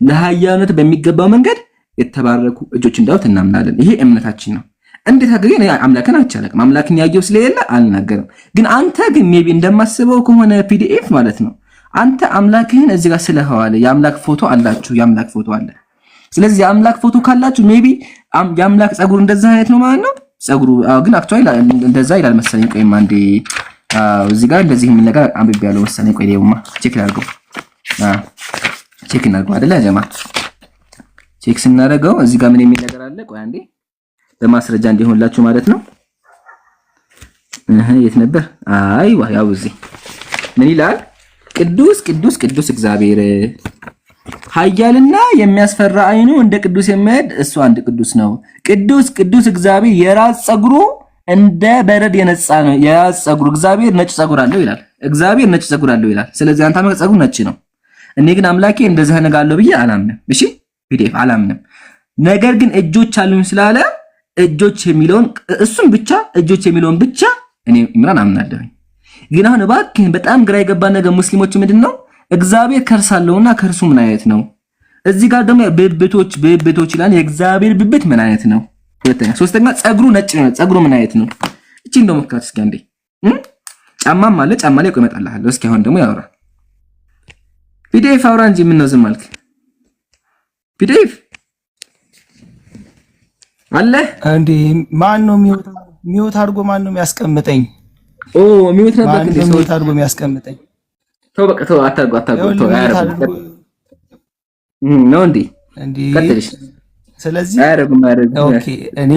ለሃያነት በሚገባ መንገድ የተባረኩ እጆች እንዳሉት እናምናለን። ይሄ እምነታችን ነው። እንዴት አገኘ? አምላክን አልቻለቅም። አምላክን ያየው ስለሌለ አልናገርም። ግን አንተ ግን ሜቢ እንደማስበው ከሆነ ፒዲኤፍ ማለት ነው አንተ አምላክህን እዚህ ጋር ስለኸዋለ የአምላክ ፎቶ አላችሁ፣ የአምላክ ፎቶ አለ። ስለዚህ የአምላክ ፎቶ ካላችሁ ሜቢ የአምላክ ጸጉር እንደዛ አይነት ነው ማለት ነው። ጸጉሩ ግን አክቹዋሊ እንደዛ ይላል መሰለኝ። ቆይማ እንዴ እዚህ ጋር እንደዚህ ምን ነገር አንብቤያለሁ መሰለኝ። ቆይ ደውማ ቼክ ላድርገው። ቼክ እናድርገው አይደለ ጀማ? ቼክ ስናደርገው እዚህ ጋር ምን የሚል ነገር አለ? ቆይ አንዴ በማስረጃ እንዲሆንላችሁ ማለት ነው። የት ነበር? አይዋ ያው እዚህ ምን ይላል? ቅዱስ ቅዱስ ቅዱስ እግዚአብሔር ኃያልና የሚያስፈራ አይኑ እንደ ቅዱስ የሚያድ እሱ አንድ ቅዱስ ነው። ቅዱስ ቅዱስ እግዚአብሔር የራስ ጸጉሩ እንደ በረድ የነጻ ነው። የራስ ጸጉሩ እግዚአብሔር ነጭ ጸጉር አለው ይላል። እግዚአብሔር ነጭ ጸጉር አለው ይላል። ስለዚህ አንተ አምላክ ጸጉሩ ነጭ ነው። እኔ ግን አምላኬ እንደዚህ ነጋለው ብዬ አላምንም። እሺ ፒዲኤፍ አላምንም። ነገር ግን እጆች አሉኝ ስላለ እጆች የሚለውን እሱን ብቻ እጆች የሚለውን ብቻ እኔ ኢምራን አምናለሁ። ግን አሁን እባክህ በጣም ግራ የገባ ነገር ሙስሊሞች ምንድነው እግዚአብሔር ከርስ አለውና ከርሱ ምን አይነት ነው? እዚህ ጋር ደግሞ ብብቶች ይላል። የእግዚአብሔር ብብት ምን አይነት ነው? ሁለተኛ ሶስተኛ ጸጉሩ ነጭ ነው። ጸጉሩ ምን አይነት ነው? እቺ እንደው መካት እስኪ አንዴ ጫማም አለ። ጫማ ላይ ቆይ እመጣልሃለሁ። እስኪ አሁን ደግሞ ያወራ ፒዲኤፍ አውራ እንጂ ምን ነው ዝም አልክ? ፒዲኤፍ አለ እንዴ? ማን ነው ሚውት አድርጎ ማን ነው የሚያስቀምጠኝ? ኦ ሚውት ነበር እንዴ? ሰው አድርጎ የሚያስቀምጠኝ? ተው በቃ ተው፣ አታርጎ ተው። አያረጉ ነው እንዴ? ቀጥልሽ። ስለዚህ አያረጉ። ኦኬ እኔ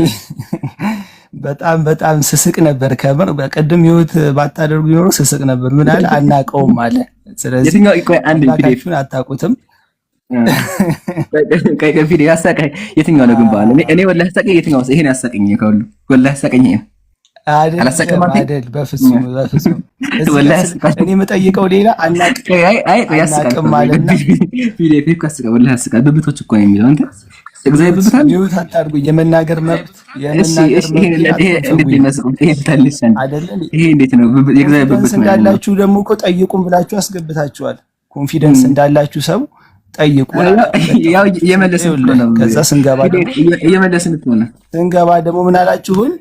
በጣም ስስቅ ነበር። ከምር በቀደም ሚውት ባታደርጉ ይኖር ስስቅ ነበር። ምን አለ አናቀውም አለ። ስለዚህ የትኛው ቆይ አንድ ፒዲኤፍ አታውቁትም? ቀይ ቪዲዮ ያሳቀኝ የትኛው ነው ግን ባለ እኔ ወላሂ ያሳቀኝ የትኛው ነው? ይሄን ያሳቀኝ ከሁሉ ወላሂ ያሳቀኝ ይሄ አይደል? በፍጹም ወላሂ እኔ የምጠይቀው ሌላ ያሳቀኝ ማለት ነው። ቪዲዮ እኮ ያሳቀኝ ወላሂ ያሳቀኝ። ብብቶች እኮ ነው የሚለው አንተ እግዚአብሔር ብብታል ሚውት አታርጉ። የመናገር መብት ይሄ እንዴት ነው? የእግዚአብሔር ብብት እንዳላችሁ ደግሞ እኮ ጠይቁን ብላችሁ አስገብታችኋል። ኮንፊደንስ እንዳላችሁ ሰው ጠይቁ። ያው እየመለስን ነው። ከዛ ስንገባ ደግሞ ምን አላችሁን?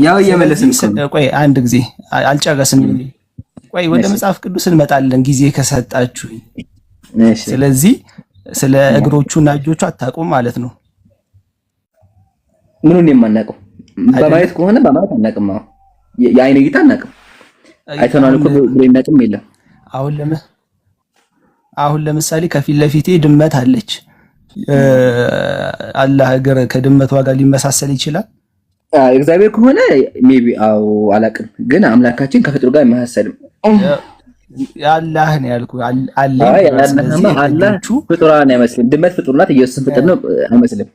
ያው እየመለስን ነው። ቆይ አንድ ጊዜ አልጨረስንም። ቆይ ወደ መጽሐፍ ቅዱስ እንመጣለን ጊዜ ከሰጣችሁ። ስለዚህ ስለ እግሮቹና እጆቹ አታውቁም ማለት ነው። ምኑን የማናውቀው? በማየት ከሆነ በማየት አናውቅም። የአይን እይታ አናውቅም። አይተናል እኮ ብሬናጭም የለም። አሁን ለምሳሌ ከፊት ለፊቴ ድመት አለች። አላህ እግር ከድመቷ ጋር ሊመሳሰል ይችላል? እግዚአብሔር ከሆነ ሜቢ አው አላቅም፣ ግን አምላካችን ከፍጥሩ ጋር አይመሳሰልም። አላህ ነው ያልኩ አለ። አላህ ፍጡራን አይመስልም። ድመት ፍጡር ናት፣ ኢየሱስ ፍጡር ነው አይመስልም።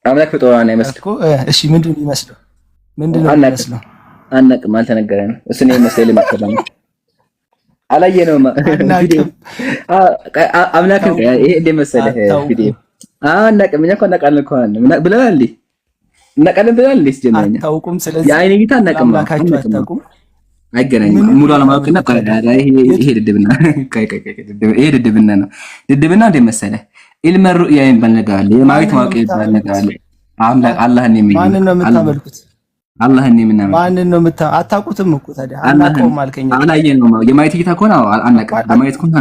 አምላክ ፍጡራን አይመስልም እኮ። እሺ ምንድን ነው የሚመስለው? ምንድን ነው የሚመስለው? አናቅም፣ አልተነገረንም። እሱ ነው የሚመስለው ለማከባለ አላየነውም። አምላክ ይሄ እንደመሰለህ ቪዲዮ አናቅም። እኛ እኮ እናቃለን እኮ ብለናል እንዴ? እናቃለን ብለናል እንዴ? ሲጀመረኛ አታውቁም። ስለዚህ የአይኔ ጌታ እናቅም፣ አምላካችሁ አታውቁም። አይገናኝም። ሙሉ አለማወቅና ይሄ ድድብና ነው። ድድብና እንደ መሰለህ ኢልመ ሩእያ የሚባል ነገር አለ። የማየት ማወቅ የሚባል ነገር አለ። አላህን የሚል ማንን ነው የምታመልኩት? አላህን የምናመልክ ማንን ነው አታውቁትም እኮ ታዲያ አናውቀውም አልከኝ። አላየነውም። የማየት ጌታ ከሆነ አናውቅም። በማየት ከሆነ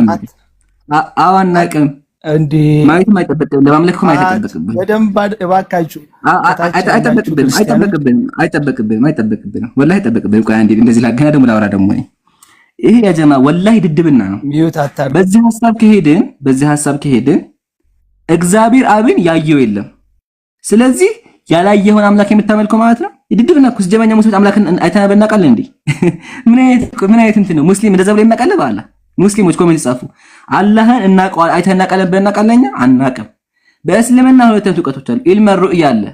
አናውቅም እንዴ? ማየትም አይጠበቅብንም። ለማምለክም አይጠበቅብንም። በደንብ እባካችሁ አይጠበቅብንም። ወላሂ አይጠበቅብንም። ቆይ አንዴ እንደዚህ ላገና ደግሞ ላወራ ደግሞ ይሄ ያ ጀማ ወላሂ ድድብና ነው። በዚህ ሐሳብ ከሄድን እግዚአብሔር አብን ያየው የለም። ስለዚህ ያላየውን አምላክ የምታመልከው ማለት ነው። ድድብና እኮ ጀማኛ ሙስሊም አምላክን አይተናበል እናውቃለን እንዴ? ምን አይነት እንትን ነው? ሙስሊም እንደዛ ብሎ ይመቀለ ባላ ሙስሊሞች ኮሜንት ጻፉ። አላህን እናውቀዋለን አይተን እናውቃለን ብለን እናውቃለን? አናውቅም። በእስልምና ሁለት እውቀቶች አሉ። ኢልመ ሩእያ አለ።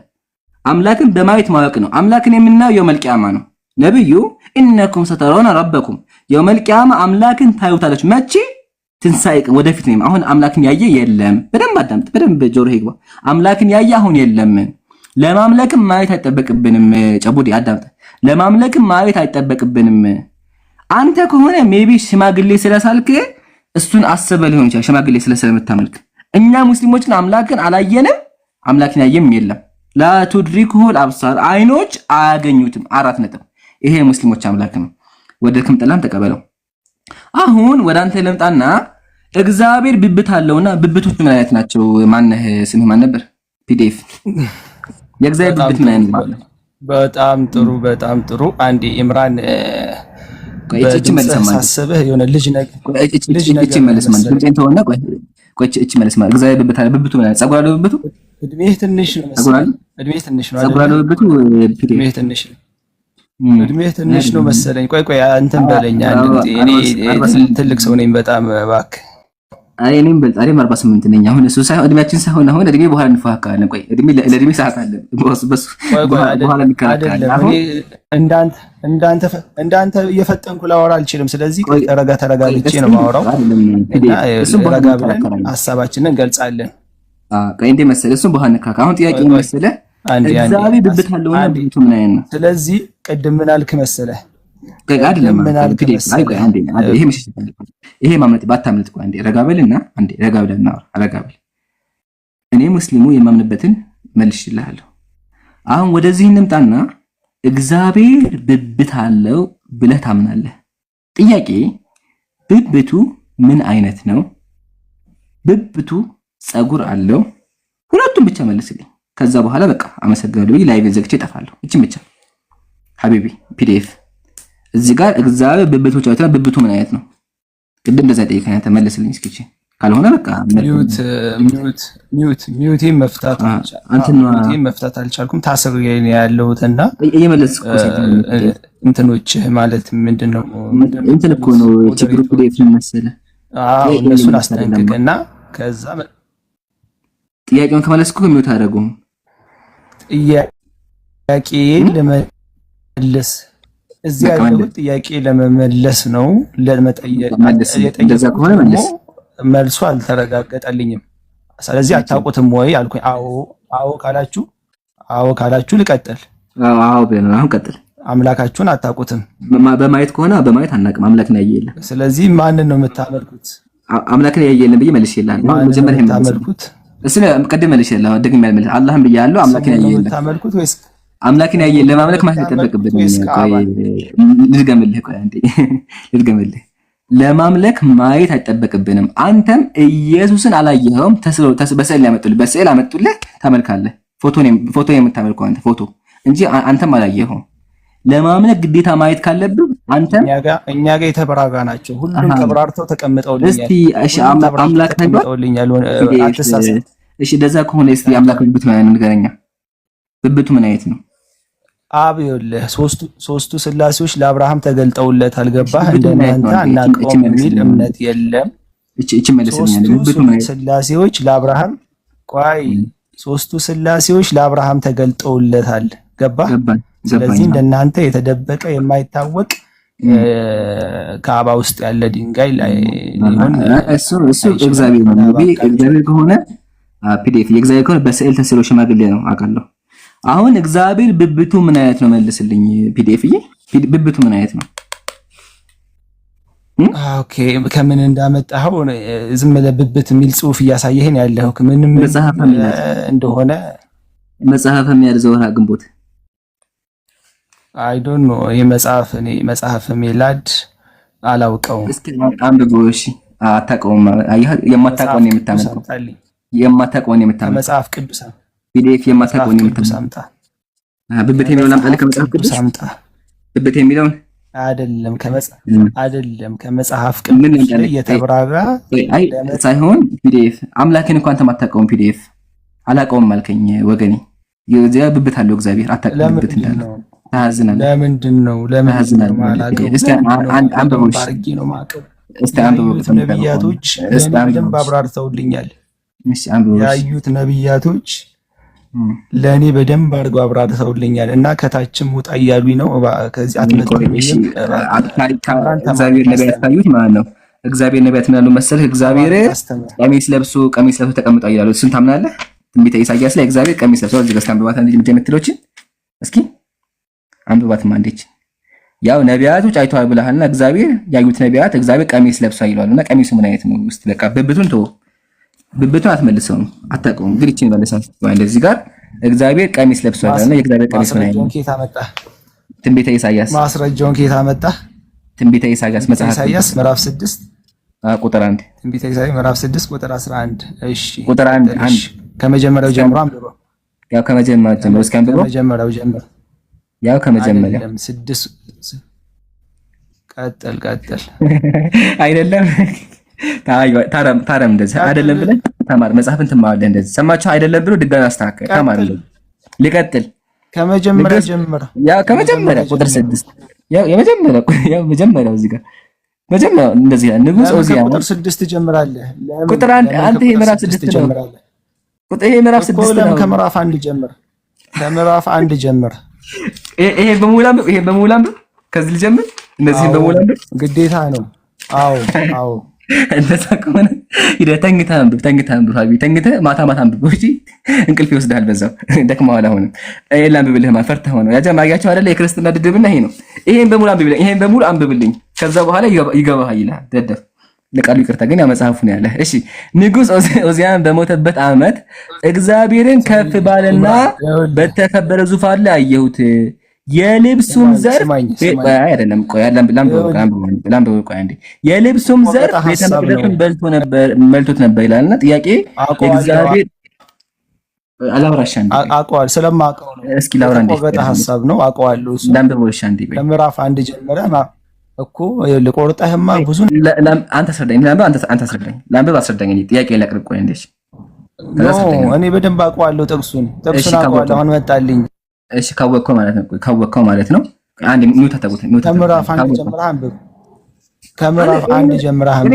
አምላክን በማየት ማወቅ ነው። አምላክን የምናየው የውመል ቂያማ ነው። ነብዩ ኢነኩም ሰተረውና ረበኩም የውመል ቂያማ አምላክን ታዩታላችሁ። መቼ? ትንሳኤ ቀን ወደፊት ነው። አሁን አምላክን ያየ የለም። በደንብ አዳምጥ፣ በደንብ ጆሮ ይግባ። አምላክን ያየ አሁን የለም። ለማምለክም ማየት አይጠበቅብንም። ጨቡዲ አዳምጥ። ለማምለክም ማየት አይጠበቅብንም። አንተ ከሆነ ሜቢ ሽማግሌ ስለሳልክ እሱን አስበህ ሊሆን ይችላል። ሽማግሌ ስለምታመልክ እኛ ሙስሊሞችን አምላክን አላየንም። አምላክን ያየም የለም። ላ ቱድሪኩሁል አብሳር አይኖች አያገኙትም። 4 ነጥብ። ይሄ ሙስሊሞች አምላክ ነው። ወደድክም ጠላም ተቀበለው። አሁን ወደ አንተ ለምጣና እግዚአብሔር ብብት አለውና ብብቶቹ ምን አይነት ናቸው? ማነህ ስምህ ማን ነበር? ፒዲኤፍ የእግዚአብሔር ብብት ምን አይነት ነው? በጣም ጥሩ፣ በጣም ጥሩ። አንዴ ኢምራን እቺ መልሰማ ሳስበህ የሆነ ልጅ ነገር እቺ መልሰማ ድምጼን ተወና ቆይ እቺ መልሰማ እግዚአብሔር ብብት አለ። ብብቱ ምን አይነት ጸጉር አለው? ብብቱ እድሜህ ትንሽ ነው መሰለኝ። እድሜህ ትንሽ ነው ጸጉር አለው? ብብቱ እድሜህ ትንሽ ነው። እድሜህ ትንሽ ነው መሰለኝ። ቆይ አንተን በለኝ አንድ ጊዜ። እኔ ትልቅ ሰው ነኝ በጣም እባክህ። እኔም በልጥ አይደል 48 ነኝ። አሁን እሱ ሳይሆን እድሜያችን ሳይሆን አሁን እድሜ በኋላ እንፈካካለን። ቆይ እድሜ ለእድሜ ሰዓት አለ በሱ በኋላ እንከራከራለን። አሁን እንዳንተ እየፈጠንኩ ላወራ አልችልም። ስለዚህ ተረጋግቼ ነው የማወራው። እሱም ረጋ ብለን ሀሳባችንን እንገልጻለን። ቆይ እንደ መሰለህ እሱም በኋላ እንከራከራለን። አሁን ጥያቄ መሰለህ እግዚአብሔር ብብት አለውና ብብቱ ምን አይነት ነው? ስለዚህ ቅድም ምን አልክ መሰለህ? ይሄ ማምለጥ ባታምልጥ ቆይ አንዴ ረጋ በልና አንዴ ረጋ ብለና ረጋ በል። እኔ ሙስሊሙ የማምንበትን መልሽልሃለሁ። አሁን ወደዚህ እንምጣና እግዚአብሔር ብብት አለው ብለህ ታምናለህ? ጥያቄ ብብቱ ምን አይነት ነው? ብብቱ ጸጉር አለው? ሁለቱም ብቻ መልስልኝ። ከዛ በኋላ በቃ አመሰግናለሁ ብዬ ላይቭ ዘግቼ እጠፋለሁ። እቺን ብቻ ሀቢቢ ፒዲኤፍ እዚህ ጋር እግዚአብሔር ብብቶች አይተና ብብቱ ምን አይነት ነው? ቅድም እንደዛ ጠይቀኝ አንተ መልስልኝ እስኪ። ካልሆነ በቃ ሚዩት መፍታት አልቻልኩም። ታስሬ ነው ያለሁትና እየመለስኩ እንትኖች ማለት ምንድነው እንትን እኮ ነው ችግሩ። ፒዲኤፍ መሰለህ? አዎ እነሱን አስጠንቅቅና ከዛ ጥያቄውን ከመለስኩ ሚዩት አደረጉም። ጥያቄ ለመለስ እዚህ ያለው ጥያቄ ለመመለስ ነው። ለመጠየቅ እንደዛ ከሆነ መልሱ አልተረጋገጠልኝም። ስለዚህ አታውቁትም ወይ አልኩኝ። አዎ ካላችሁ ልቀጥል። አዎ ብለን አሁን ቀጥል። አምላካችሁን አታውቁትም። በማየት ከሆነ በማየት አናውቅም። አምላክን ያየ የለም። ስለዚህ ማንን ነው የምታመልኩት? አምላክን ያየ የለም ብዬ መልሼልሃለሁ። መጀመሪያ የምታመልኩት እሱ ቅድም መልሼልሃለሁ። ደግሜ መልሼ አላህን ብያለሁ። አምላክን ያየ የለም የምታመልኩት ወይስ አምላክን ያየ ለማምለክ ማለት አይጠበቅብንም። ቆይ ልድገምልህ። ለማምለክ ማየት አይጠበቅብንም። አንተም ኢየሱስን አላየኸውም። በስዕል አመጡልህ ታመልካለህ። ፎቶ የምታመልከው አንተ ፎቶ እንጂ አንተም አላየኸውም። ለማምለክ ግዴታ ማየት ካለብህ አንተም እኛ ጋር የተበራጋ ናቸው። ሁሉም ተብራርተው ተቀምጠውልኛል። እስቲ እሺ አምላክ ተቀምጠውልኛል። አትሳሳት። እሺ እንደዛ ከሆነ እስቲ አምላክ ብብቱ ምን አይነት ንገረኛ። ብብቱ ምን አይነት ነው? አብ ይኸውልህ ሶስቱ ስላሴዎች ለአብርሃም ተገልጠውለታል። ገባህ? እንደናንተ አናውቀውም የሚል እምነት የለም። እቺ መልስልኝ። ብብቱ ምን አይነት ስላሴዎች ለአብርሃም ሶስቱ ስላሴዎች ለአብርሃም ተገልጠውለታል። ገባህ? ስለዚህ እንደናንተ የተደበቀ የማይታወቅ ካዕባ ውስጥ ያለ ድንጋይ ላይ ሊሆን እሱ እግዚአብሔር ነው። እግዚአብሔር ከሆነ ፒዲኤፍ የእግዚአብሔር ከሆነ በስዕል ተስሎ ሽማግሌ ነው አውቃለሁ። አሁን እግዚአብሔር ብብቱ ምን አይነት ነው? መልስልኝ ፒዲኤፍዬ። ብብቱ ምን አይነት ነው? ኦኬ ከምን እንዳመጣኸው ዝም ብለህ ብብት የሚል ጽሑፍ እያሳየህን ያለው ምንም እንደሆነ መጽሐፈ ሚያድ ዘወርሃ ግንቦት አይ ዶንት ኖ የመጽሐፍ እኔ መጽሐፈ ሚላድ አላውቀውም። እስኪ አንብበው። እሺ አታውቀውም። የማታውቀውን የምታመጣው የማታውቀውን የምታመጣው መጽሐፍ ቅዱስ ፒዲኤፍ የማታውቀውን የምታመጣ ብብት የሚለውን አምጣልህ ከመጽሐፍ ቅዱስ አምጣ። ብብት የሚለውን አይደለም ከመጽሐፍ ቅዱስ የተብራራ ሳይሆን ፒዲኤፍ አምላክን እንኳን ተማታውቀውም ፒዲኤፍ አላውቀውም አልከኝ ወገኔ። የዚያ ብብት አለው እግዚአብሔር አታውቅም ብብት እንዳለው ታዝናለህ። ለምንድን ነው እስቲ አንብበው። እስቲ አንብበው። ነብያቶች በደንብ አብራርተውልኛል። ያዩት ነብያቶች ለኔ በደንብ አድርገው አብራርተውልኛል እና ከታችም ውጣ እያሉኝ ነው። ከዚህ አትመጣም። እግዚአብሔር ነብያት ታዩት ማለት ነው። እግዚአብሔር ነብያት ምን ያሉ መሰለህ? እግዚአብሔር ቀሚስ ለብሶ ተቀምጠው ይላሉ። እሱን ታምናለህ? ትንቢተ ኢሳይያስ ላይ እግዚአብሔር ቀሚስ ለብሶ እዚህ ጋር አንብባት አንዴ የምትሎችን እስኪ አንብባት ማንዴች። ያው ነቢያቶች አይተዋል ብለሃልና እግዚአብሔር ያዩት ነቢያት እግዚአብሔር ቀሚስ ለብሷል ይላሉና ቀሚሱ ምን አይነት ነው? ውስጥ በቃ ብብቱን አትመልሰውም፣ አታውቀውም። ግን እቺን መልሳት እንደዚህ ጋር እግዚአብሔር ቀሚስ ለብሷል ይላልና የእግዚአብሔር ቀሚስ ምን አይነት ነው? ትንቢተ ኢሳይያስ ማስረጃውን ከየት አመጣህ? ትንቢተ ኢሳይያስ መጽሐፍ ኢሳይያስ ምዕራፍ 6 ቁጥር 1 ትንቢተ ኢሳይያስ ምዕራፍ 6 ቁጥር 11 እሺ ቁጥር 1 ከመጀመሪያው ጀምሮ አንብበው። ያው ከመጀመሪያው ጀምሮ እስኪ አንብበው። ከመጀመሪያው ጀምሮ ያው ከመጀመሪያ 6 ቀጥል አይደለም ታረም እንደዚህ አይደለም ብለህ ተማር። መጽሐፍን ትማራለህ እንደዚህ ሰማችሁ አይደለም ብሎ ድጋሚ አስተካክል ተማር። ሊቀጥል ከመጀመሪያ ጀምሮ ያው ከመጀመሪያ ቁጥር 6 ያው መጀመሪያው እዚህ ጋር መጀመሪያው እንደዚህ ንጉስ ኦዚያ ቁጥር 6 ትጀምራለህ። ቁጥር 1 አንተ ይሄ ምዕራፍ 6 ትጀምራለህ። ቁጥር ይሄ ምዕራፍ 6 ነው። ከምዕራፍ 1 ጀምር። ከምዕራፍ 1 ጀምር። ይሄ በሙላም ከዚህ ልጀምር። እነዚህ በሙላም ግዴታ ነው። አዎ እንደዛ ከሆነ ሂደህ ተኝተህ አንብብ። ሀቢ ተኝተህ ማታ አንብብ። እሺ እንቅልፍ ይወስድሃል በዛው ደክመዋል። አሁንም ይሄን ላንብብልህ ማለት ፈርተህ ሆነው ያጀማ ያያቸው አይደለ? የክርስትና ድድብና ይሄ ነው። ይሄን በሙሉ አንብብልኝ ከዛ በኋላ ይገባሃል ይላል። ደደፍ ለቃሉ ይቅርታ ግን ያ መጽሐፉ ነው ያለ። እሺ ንጉስ ኦዚያን በሞተበት ዓመት እግዚአብሔርን ከፍ ባለና በተከበረ ዙፋን ላይ አየሁት። የልብሱም ዘርፍ አይደለም ቆይ ላምበው ቆይ አንዴ የልብሱም ዘርፍ ቤተ መቅደሱን መልቶት ነበር ይላልና ጥያቄ እግዚአብሔር አላወራሽ አንዴ አውቀዋል ስለማውቀው ነው። እስኪ ላውራ እንዴ ቆጣ ሐሳብ ነው አውቀዋለሁ። እሱ ላምበው እሺ አንዴ ከምዕራፍ 1 ጀምረህ እኮ ልቆርጠህማ ብዙ አንተ አስረዳኝ። አንተ አስረዳኝ። ላምበው አስረዳኝ። ጥያቄ ላቅርብ ቆይ እንዴ እኔ በደንብ አውቀዋለሁ። ጥቅሱን አውቀዋለሁ። አሁን መጣልኝ። እሺ ካወቅከው ማለት ነው። አንድ ኑታ ተጉት ከምዕራፍ 1 ጀምረህ አንብብ። ከምዕራፍ 1 ጀምረህ አንብብ።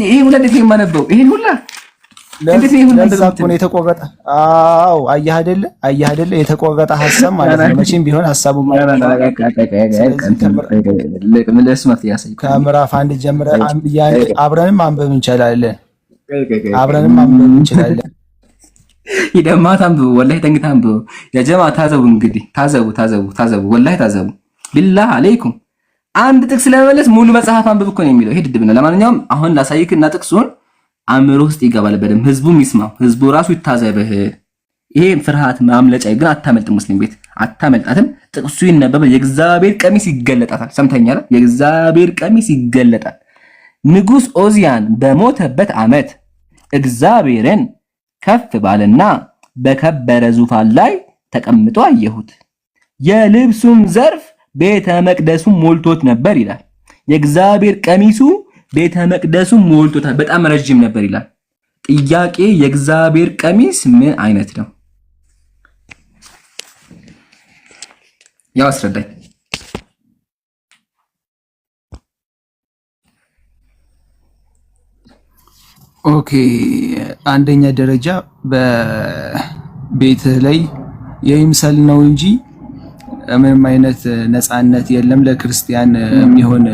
ይሄ ሁላ እንዴት ነው የማነበው? ይሄን ሁላ እንዴት ነው ሁላ የተቆረጠ? አዎ አየህ አይደለ? የተቆረጠ ሐሳብ ማለት ነው። መቼም ቢሆን ሐሳቡ ከምዕራፍ 1 ጀምረህ አብረንም አንብብ እንችላለን። ይደማት አንብቡ። ወላሂ ተንግታ አንብቡ። ያ ጀማ ታዘቡ። እንግዲህ ታዘቡ። ወላሂ ታዘቡ። ቢላህ አለይኩም አንድ ጥቅስ ለመመለስ ሙሉ መጽሐፍ አንብብ እኮ ነው የሚለው። ይሄ ድድብ ነው። ለማንኛውም አሁን ላሳይክና ጥቅሱን አእምሮ ውስጥ ይገባል በደምብ። ህዝቡም ይስማው፣ ህዝቡ ራሱ ይታዘብህ። ይሄ ፍርሃት ማምለጫ ግን አታመልጥም። ሙስሊም ቤት አታመልጣትም። ጥቅሱ ይነበባል። የእግዚአብሔር ቀሚስ ይገለጣል። ሰምተኛል? የእግዚአብሔር ቀሚስ ይገለጣል። ንጉስ ኦዚያን በሞተበት ዓመት እግዚአብሔርን ከፍ ባለና በከበረ ዙፋን ላይ ተቀምጦ አየሁት። የልብሱም ዘርፍ ቤተ መቅደሱን ሞልቶት ነበር ይላል። የእግዚአብሔር ቀሚሱ ቤተ መቅደሱን ሞልቶታል፣ በጣም ረጅም ነበር ይላል። ጥያቄ የእግዚአብሔር ቀሚስ ምን አይነት ነው? ያው አስረዳኝ። ኦኬ፣ አንደኛ ደረጃ በቤትህ ላይ የይምሰል ነው እንጂ ምንም አይነት ነፃነት የለም። ለክርስቲያን የሚሆን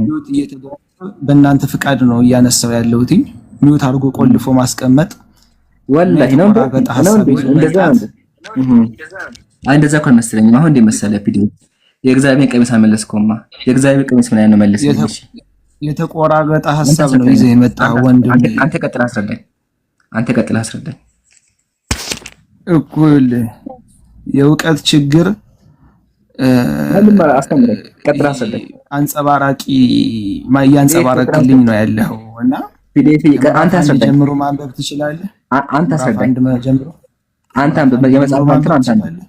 ሚውት እየተደረገ በእናንተ ፍቃድ ነው እያነሳው ያለሁት። ሚውት አድርጎ ቆልፎ ማስቀመጥ ወላሂ ነው እንደዛ እኮ መሰለኝ። አሁን እንደ መሰለ ቪዲዮ የእግዚአብሔር ቀሚስ አልመለስከውማ። የእግዚአብሔር ቀሚስ ምን አይነት ነው? መልስ። የተቆራረጠ ሐሳብ ነው ይዘህ የመጣው ወንድም። አንተ ቀጥል አስረዳኝ። አንተ ቀጥል አስረዳኝ። እኩል የእውቀት ችግር አስተምረኝ። ቀጥል አስረዳኝ። አንጸባራቂ ማያንጸባረቅልኝ ነው ያለው እና አንተ አስረዳኝ። ጀምሮ ማንበብ ትችላለህ። አንተ አስረዳኝ። ጀምሮ አንተ አንብብ። የመጽሐፍ አንተ አንብብ።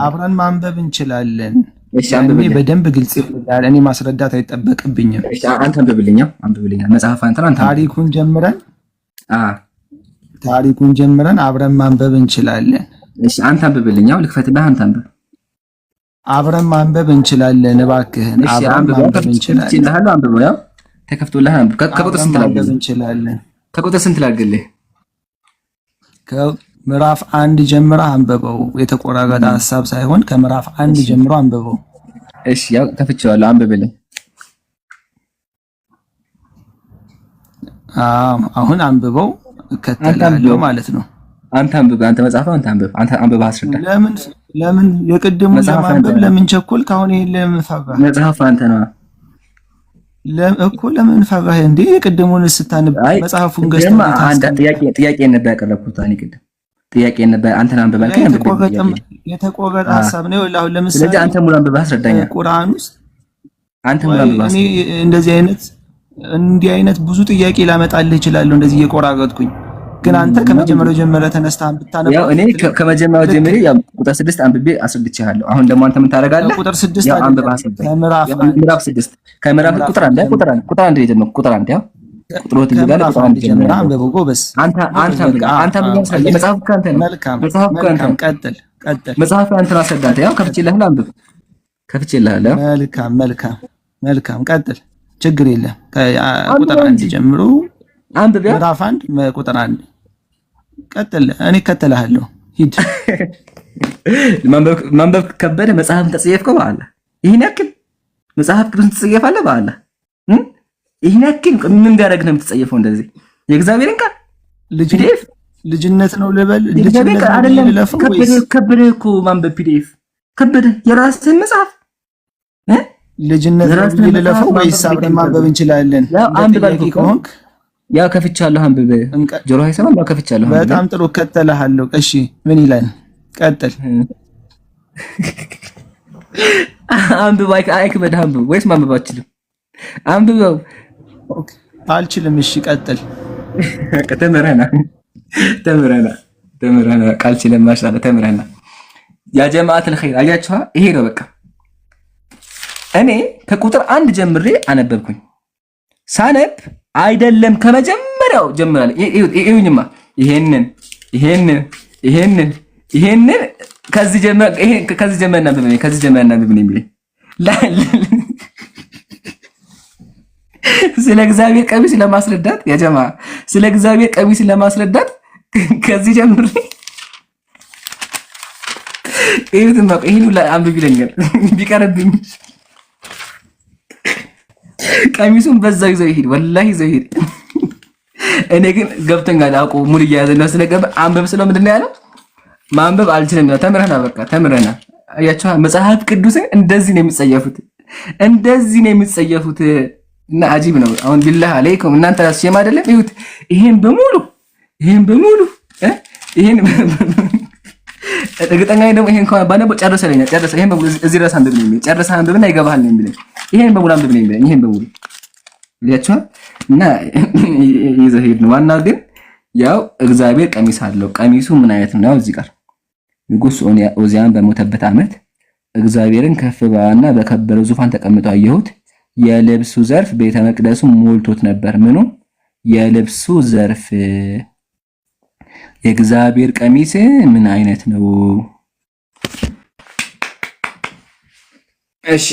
አብረን ማንበብ እንችላለን። እሺ አንብብልኝ። በደንብ ግልጽ ይላል። እኔ ማስረዳት አይጠበቅብኝም። እሺ አንተ አንብብልኝ። መጽሐፍ አንተ ታሪኩን ጀምረን አብረን ማንበብ እንችላለን። እሺ አንተ አንብብልኝ። ልክፈትልህ። አንተ አንብብ። አብረን ማንበብ እንችላለን። እባክህን አብረን ማንበብ እንችላለን። አንብበው። ያው ተከፍቶልህ አንብብ። ከቁጥር ስንት ላድርግልህ? እንችላለን። ከቁጥር ስንት ላድርግልህ? ከምዕራፍ 1 ጀምረህ አንብበው። የተቆራረጠ ሐሳብ ሳይሆን ከምዕራፍ 1 ጀምሮ አንብበው። እሺ ያው ከፍቼዋለሁ። አንብብልኝ። አሁን አንብበው እከተላለሁ ማለት ነው። አንተ አንብብ። አንተ መጽሐፍ አንተ አንብብ አስረዳ። ለምን የቅድሙ ለማንበብ ለምን ቸኮል? ካሁን ይሄ ለምን ፈራህ? መጽሐፍ አንተ ነው እኮ ለምን ፈራህ እንዴ? የቅድሙን ስታነብ መጽሐፉን ገዝተህ አንተ ጥያቄ ነበር ያቀረብኩት። እኔ ቅድም ጥያቄ ነበር። አንተን አንብብ አልከኝ። የተቆረጠ ሐሳብ ነው ይኸውልህ። አሁን ለምሳሌ ስለዚህ አንተ ሙሉ አንብብ አስረዳኛ። ቁርአን ውስጥ አንተ ሙሉ አንብብ እኔ እንዲህ አይነት ብዙ ጥያቄ ላመጣልህ እችላለሁ እንደዚህ እየቆራረጥኩኝ። ግን አንተ ከመጀመሪያው ጀምረህ ተነስተህ ብታነብ ያው እኔ ከመጀመሪያው ጀምሬ ያው ቁጥር 6 አንብቤ አስረድቼሃለሁ። አሁን ደግሞ አንተ ምን ታደርጋለህ? ቁጥር 6 አንብብ አስረዳ። ከምዕራፍ 6 ከምዕራፍ ቁጥር 1 ቁጥር 1 ነው። ቁጥር 1 ያው ቁጥሮት ይጋለ ቁጥር 1 ጀምረህ አንብብ። ጎበዝ አንተ መጽሐፍ ካንተ ነው። መጽሐፍ ካንተ ቀጥል። መጽሐፍ ካንተ ነው። አስረዳ። ያው ከፍቼልሃለሁ። አንብብ። ከፍቼልሃለሁ። መልካም ቀጥል። ችግር የለም። ከቁጥር 1 ጀምሮ አንብብ። ምዕራፍ 1 ቁጥር 1 ቀጥል። እኔ እከተልሃለሁ። ሂድ። ማንበብ ከበደ መጽሐፍን ተጸየፍከው በአላህ። ይሄን ያክል መጽሐፍ ቅዱስን ትጸየፋለህ በአላህ። ይሄን ያክል ምን ቢያደርግ ነው የምትጸየፈው? እንደዚህ የእግዚአብሔርን ቃል ልጅነት ነው ልበል? ልጅነት አይደለም። ከበደ እኮ ማንበብ ፒዲኤፍ ከበደ። የራስህን መጽሐፍ ልጅነት ነው ልለፈው ወይስ አብረን ማንበብ እንችላለን? አንብብ ከሆንክ ያው ከፍቻለሁ። አንብብ። ጆሮ አይሰማም። ያው ከፍቻለሁ። በጣም ጥሩ እከተልሃለሁ። እሺ ምን ይላል? ቀጥል። አንብብ። አይክበድህ። አንብብ ወይስ ማንበብ አትችልም? አንብበው። አልችልም። እሺ ቀጥል። ተምረናል። ቃል ችለን ማሻአላ ተምረናል። ያ ጀማዓተል ኸይር አያችኋ? ይሄ ነው በቃ። እኔ ከቁጥር 1 ጀምሬ አነበብኩኝ። ሳነብ አይደለም ከመጀመሪያው ጀምራለሁ። ይሄንማ ይሄንን ከዚህ ጀመርና ብብኔ የሚለኝ ስለ እግዚአብሔር ቀሚስ ለማስረዳት ያጀማ ስለ እግዚአብሔር ቀሚስ ለማስረዳት ከዚህ ጀምሬ ይሄን ሁላ አንብብ ይለኛል ቢቀርብኝ ቀሚሱን በዛው ይዘው ይሄድ ወላሂ ይዘው ይሄድ። እኔ ግን ገብተኛል አውቆ ሙሉ እያያዘና ስለገባ አንበብ ስለው ምንድነው ያለው? ማንበብ አልችልም ነው። ተምረናል፣ በቃ ተምረናል። አያችሁ መጽሐፍ ቅዱስን እንደዚህ ነው የሚጸየፉት እና አጂብ ነው። አሁን ቢላህ አለይኩም እናንተ አስሸማ አይደለም ይሁት ይሄን በሙሉ እርግጠኛ ነኝ ደግሞ ይሄን እንኳን ባነበው ጨርሰለኛ ይሄን በሙሉ እዚህ ድረስ አንብብ ነው የሚለኝ። ጨርሰህ አንብብና ይገባሃል ነው የሚለኝ። ይሄን በሙሉ አንብብ ነው የሚለኝ። ይሄን በሙሉ ልያችኋል እና ይዘህ ሄድ ነው። ዋናው ግን ያው እግዚአብሔር ቀሚስ አለው። ቀሚሱ ምን አይነት ነው? እዚህ ጋር ንጉስ ኦዚያን በሞተበት ዓመት እግዚአብሔርን ከፍ ባለና በከበረ ዙፋን ተቀምጦ አየሁት። የልብሱ ዘርፍ ቤተ መቅደሱ ሞልቶት ነበር። ምኑ የልብሱ ዘርፍ የእግዚአብሔር ቀሚስ ምን አይነት ነው? እሺ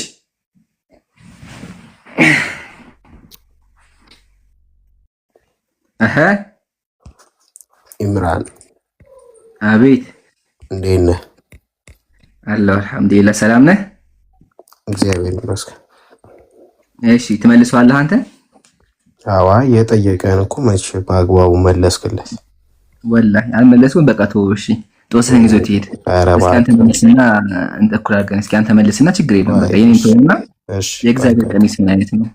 ኢምራን አቤት፣ እንዴት ነህ? አለሁ አልሐምዱሊላህ። ሰላም ነህ? እግዚአብሔር ይመስገን። እሺ ትመልሰዋለህ አንተ? አዋ የጠየቀን እኮ መቼ በአግባቡ መለስክለት? ወላሂ አልመለስኩም። በቃ ተወው። እሺ ጦስህን ይዞ ትሄድ። እስኪ አንተ መልስና እንተኩል አድርገን እስኪ አንተ መልስና ችግር የለውም። በቃ የኔን ተውና የእግዚአብሔር ቀሚስ ምን አይነት ነው?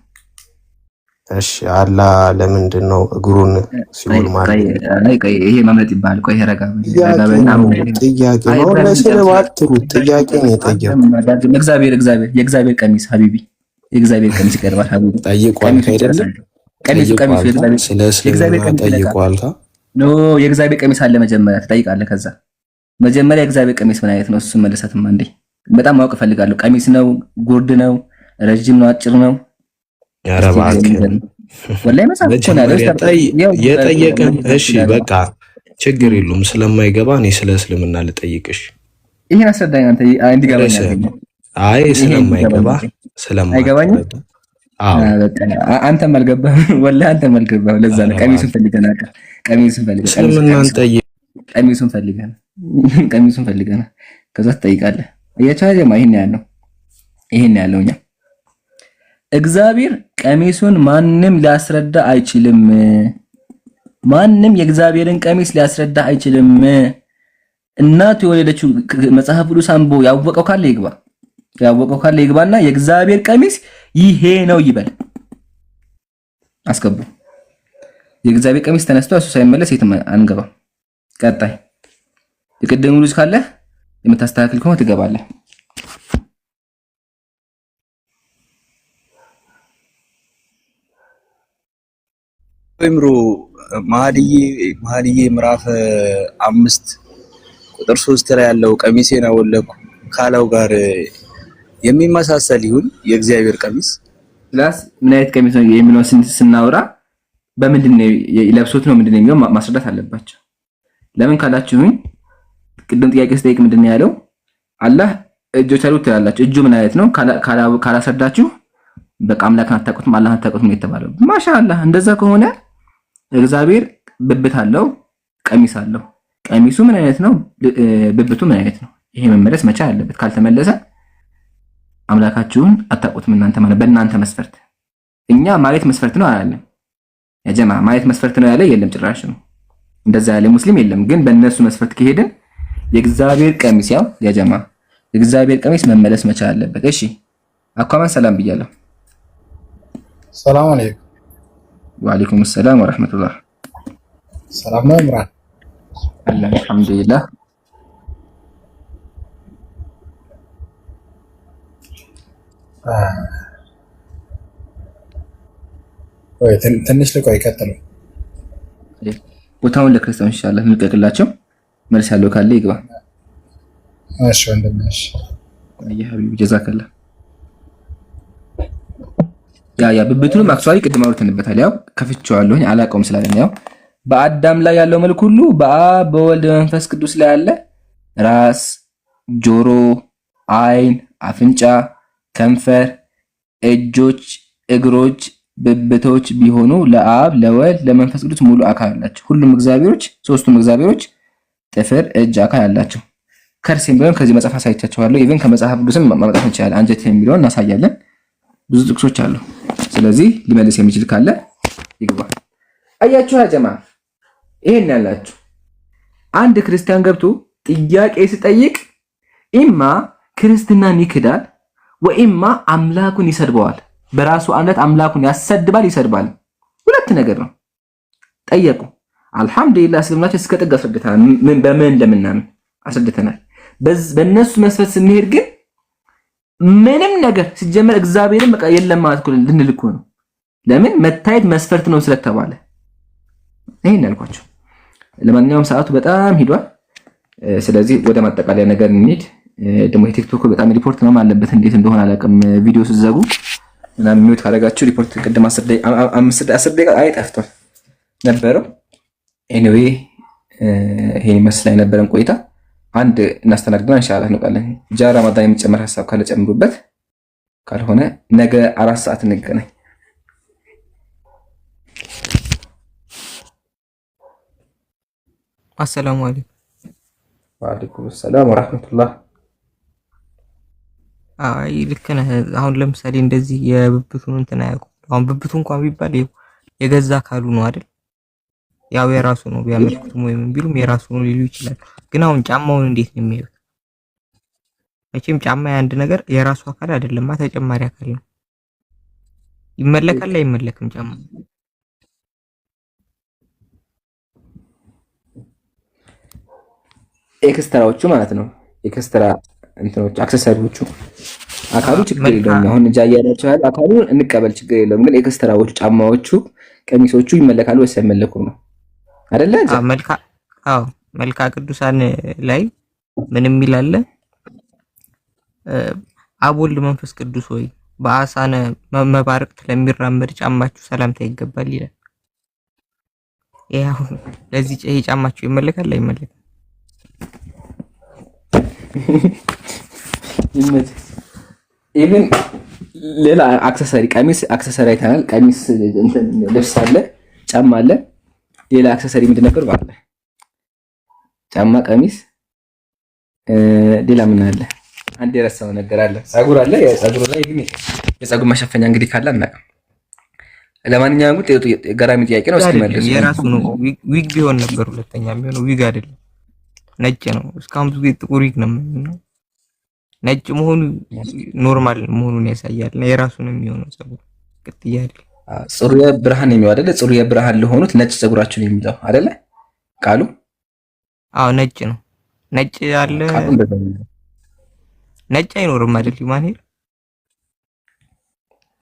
እሺ አላህ ለምንድን ነው እግሩን ሲውል ማለት ይሄ መምረጥ ይባላል። ቆይ ረጋ በልና ጥያቄ ነው ለሰለዋትሩት ጥያቄ ነው የጠየቀው። የእግዚአብሔር ቀሚስ ሀቢቢ የእግዚአብሔር ቀሚስ ይቀርባል። ሀቢቢ ጠይቋል አይደለም? ቀሚሱ የእግዚአብሔር ቀሚስ ጠይቋል። ኖ የእግዚአብሔር ቀሚስ አለ። መጀመሪያ ትጠይቃለህ። ከዛ መጀመሪያ የእግዚአብሔር ቀሚስ ምን አይነት ነው? እሱን መለሰትማ እንዴ በጣም ማወቅ እፈልጋለሁ። ቀሚስ ነው? ጉርድ ነው? ረጅም ነው? አጭር ነው? ወላሂ መጽሐፍ የጠየቀን። እሺ በቃ ችግር የለውም። ስለማይገባ እኔ ስለ እስልምና ልጠይቅሽ። ይሄን አስረዳኝ አንተ እንዲገባኝ። አይ ስለማይገባ አይገባኝም። አንተም አልገባህም። ወላሂ አንተም አልገባህም። ለዛ ነው ቀሚሱን ፈልገናል። ቀሚሱን ፈልገናል። ከዛ ትጠይቃለህ። እያቻለማ ይሄን ያለው እኛ እግዚአብሔር ቀሚሱን ማንም ሊያስረዳ አይችልም። ማንም የእግዚአብሔርን ቀሚስ ሊያስረዳ አይችልም። እናቱ የወለደችው መጽሐፍ ቅዱስ አንቦ ያወቀው ካለ ይግባና የእግዚአብሔር ቀሚስ ይሄ ነው ይበል። አስገቡ። የእግዚአብሔር ቀሚስ ተነስቶ እሱ ሳይመለስ የትም አንገባም። ቀጣይ የቀደሙ ልጅ ካለ የምታስተካክል ከሆነ ትገባለህ። ወይምሩ መኃልየ ምዕራፍ 5 ቁጥር 3 ላይ ያለው ቀሚሴን አወለኩ ካለው ጋር የሚመሳሰል ይሁን የእግዚአብሔር ቀሚስ ፕላስ ምን አይነት ቀሚስ ነው የሚለው ስናወራ በምንድን ነው ለብሶት ነው ምንድን ነው የሚለው ማስረዳት አለባቸው። ለምን ካላችሁኝ ቅድም ጥያቄ ስጠይቅ ምንድን ነው ያለው? አላህ እጆች አሉት ትላላችሁ። እጁ ምን አይነት ነው ካላስረዳችሁ በቃ አምላክን አታውቁትም አላህን አታውቁትም ነው የተባለው። ማሻአላህ እንደዛ ከሆነ እግዚአብሔር ብብት አለው፣ ቀሚስ አለው። ቀሚሱ ምን አይነት ነው? ብብቱ ምን አይነት ነው? ይሄ መመለስ መቻል አለበት። ካልተመለሰ አምላካችሁን አታውቁትም እናንተ ማለት በእናንተ መስፈርት። እኛ ማየት መስፈርት ነው አላለም። ያ ጀማ ማየት መስፈርት ነው ያለ የለም ጭራሽ ነው። እንደዛ ያለ ሙስሊም የለም። ግን በእነሱ መስፈርት ከሄድን የእግዚአብሔር ቀሚስ ያው ያ ጀማ የእግዚአብሔር ቀሚስ መመለስ መቻል አለበት። እሺ አኳማን ሰላም ብያለሁ። ሰላም አለይኩም። ወአለይኩም ሰላም ወራህመቱላህ። ሰላም ነው ኢምራን? አላህ አልሐምዱሊላህ። ወይ ትንሽ ልቆይ ቀጥሉ። ቦታውን ለክርስቲያኖች ኢንሻአላህ እንልቀቅላቸው። መልስ ያለው ካለ ይግባ። እሺ ወንድምሽ አያ ሀቢብ ጀዛከላህ። ያ ብብቱንም አክቹአሊ ቅድም አውርተንበታል። ያው ከፍቼዋለሁኝ አላውቀውም ስላለን ያው በአዳም ላይ ያለው መልክ ሁሉ በአብ በወልድ በመንፈስ ቅዱስ ላይ ያለ ራስ፣ ጆሮ፣ አይን፣ አፍንጫ፣ ከንፈር፣ እጆች፣ እግሮች፣ ብብቶች ቢሆኑ ለአብ ለወልድ ለመንፈስ ቅዱስ ሙሉ አካል አላቸው። ሁሉም እግዚአብሔሮች ሶስቱም እግዚአብሔሮች ጥፍር፣ እጅ፣ አካል አላቸው። ከርሴም ቢሆን ከዚህ መጽሐፍ አሳይቻችኋለሁ። ኢቭን ከመጽሐፍ ቅዱስም ማምጣት እንችላለን። አንጀት የሚለውን እናሳያለን። ብዙ ጥቅሶች አሉ። ስለዚህ ሊመልስ የሚችል ካለ ይግባ። አያችሁ ጀማ ይሄን ያላችሁ አንድ ክርስቲያን ገብቶ ጥያቄ ሲጠይቅ ኢማ ክርስትናን ይክዳል ወኢማ አምላኩን ይሰድበዋል። በራሱ እምነት አምላኩን ያሰድባል፣ ይሰድባል። ሁለት ነገር ነው። ጠየቁ። አልሐምዱሊላህ እስልምናችን እስከ ጥግ አስረድተናል። ምን በምን እንደምናምን አስረድተናል። በእነሱ መስፈት ስንሄድ ግን ምንም ነገር ሲጀመር እግዚአብሔርን በቃ የለም ማለት ነው ልንልኩ ነው። ለምን መታየት መስፈርት ነው ስለተባለ ይሄን ያልኳቸው። ለማንኛውም ሰዓቱ በጣም ሂዷል። ስለዚህ ወደ ማጠቃለያ ነገር እንሂድ። ደግሞ የቲክቶክ በጣም ሪፖርት ነው አለበት እንዴት እንደሆነ አላውቅም። ቪዲዮ ስትዘጉ ምናምን ሚውት ካደረጋችሁ ሪፖርት ቅድም 10 ደቂቃ አይጠፍቷል ነበረው። ኤኒዌይ ይሄን ይመስላል የነበረን ቆይታ። አንድ እናስተናግደን ኢንሻአላህ እንቀጥላለን። ጃራ ማዳን የሚጨመር ሐሳብ ካለ ጨምሩበት፣ ካልሆነ ነገ 4 ሰዓት እንገናኝ። አሰላሙ አለይኩም። ወአለይኩም ሰላም ወራህመቱላህ። አይ ልክ ነህ። አሁን ለምሳሌ እንደዚህ የብብቱን እንትን አያውቁም። አሁን ብብቱ እንኳን ቢባል የገዛ አካሉ ነው አይደል? ያው የራሱ ነው ቢያመልኩትም ወይም ቢሉም የራሱ ነው ሊሉ ይችላል። ግን አሁን ጫማውን እንዴት ነው የሚያዩት? መቼም ጫማ የአንድ ነገር የራሱ አካል አይደለም፣ ተጨማሪ አካል ነው። ይመለካል አይመለክም ጫማ? ኤክስትራዎቹ ማለት ነው። ኤክስትራ እንትኖች አክሰሰሪዎቹ አካሉ ችግር የለውም። አሁን እጃያላችሁ ያለ አካሉ እንቀበል ችግር የለውም። ግን ኤክስትራዎቹ ጫማዎቹ፣ ቀሚሶቹ ይመለካሉ ወይስ አይመለኩም ነው አይደለ? መልካ ቅዱሳን ላይ ምንም ይላል? አብ ወልድ መንፈስ ቅዱስ ሆይ በአሳነ መባረቅት ለሚራመድ ጫማችሁ ሰላምታ ይገባል ይላል። ያው ለዚህ ይሄ ጫማችሁ ይመለካል አይመለክም? ኢቭን ሌላ አክሰሰሪ ቀሚስ አክሰሰሪ አይተናል። ቀሚስ እንትን ልብስ አለ፣ ጫማ አለ። ሌላ አክሰሰሪ ምንድን ነበር ባለ? ጫማ፣ ቀሚስ፣ ሌላ ምን አለ? አንድ የረሳው ነገር አለ። ፀጉር አለ። የፀጉር ላይ ግን የፀጉር መሸፈኛ እንግዲህ ካለ አናውቅም። ለማንኛውም ግን ገራሚ ጥያቄ ነው። እስኪ መልሱ። የራሱ ነው። ዊግ ቢሆን ነበር ሁለተኛ የሚሆነው። ዊግ አይደለም፣ ነጭ ነው። እስካሁን ብዙ ጥቁር ዊግ ነው የሚሆነው። ነጭ መሆኑ ኖርማል መሆኑን ያሳያል። እና የራሱ ነው የሚሆነው ፀጉር ቅጥያ አይደል? ጽሩየ ብርሃን የሚለው አይደለ? ጽሩየ ብርሃን ለሆኑት ነጭ ፀጉራችን የሚለው አይደለ ቃሉ? አዎ ነጭ ነው። ነጭ አለ፣ ነጭ አይኖርም አይደል? ማንሄር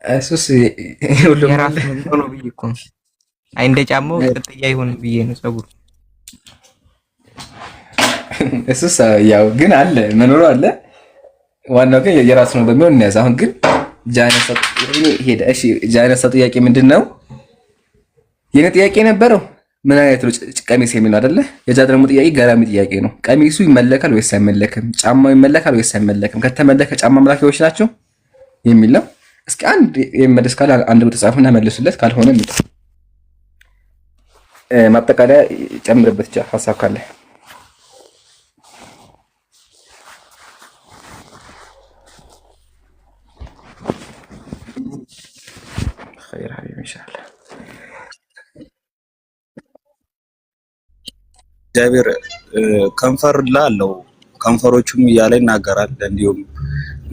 እሱስ ሁሉም የራሱ ነው ብዬ እኮ ነው። አይ እንደ ጫማው ቅጥያ ይሆን ብዬ ነው ፀጉሩ። እሱስ ያው ግን አለ መኖሩ አለ። ዋናው ግን የራሱ ነው በሚሆን እንያዝ። አሁን ግን ጃነሰው ሄደ። እሺ ጃነሰው ጥያቄ ምንድነው? የኔ ጥያቄ ነበረው ምን አይነት ነው ቀሚስ የሚል አይደለ? የጃ ደግሞ ጥያቄ ገራሚ ጥያቄ ነው። ቀሚሱ ይመለካል ወይስ አይመለክም? ጫማው ይመለካል ወይስ አይመለክም? ከተመለከ ጫማ አምላኪዎች ናቸው የሚል ነው። እስኪ አንድ የመለስ ካለ አንድ በተጻፈና መልሱለት፣ ካልሆነ ምጣ ማጠቃለያ ጨምርበት ሐሳብ ካለ خير حبيبي ان شاء الله እግዚአብሔር ከንፈር ላለው ከንፈሮቹም እያለ ይናገራል። እንዲሁም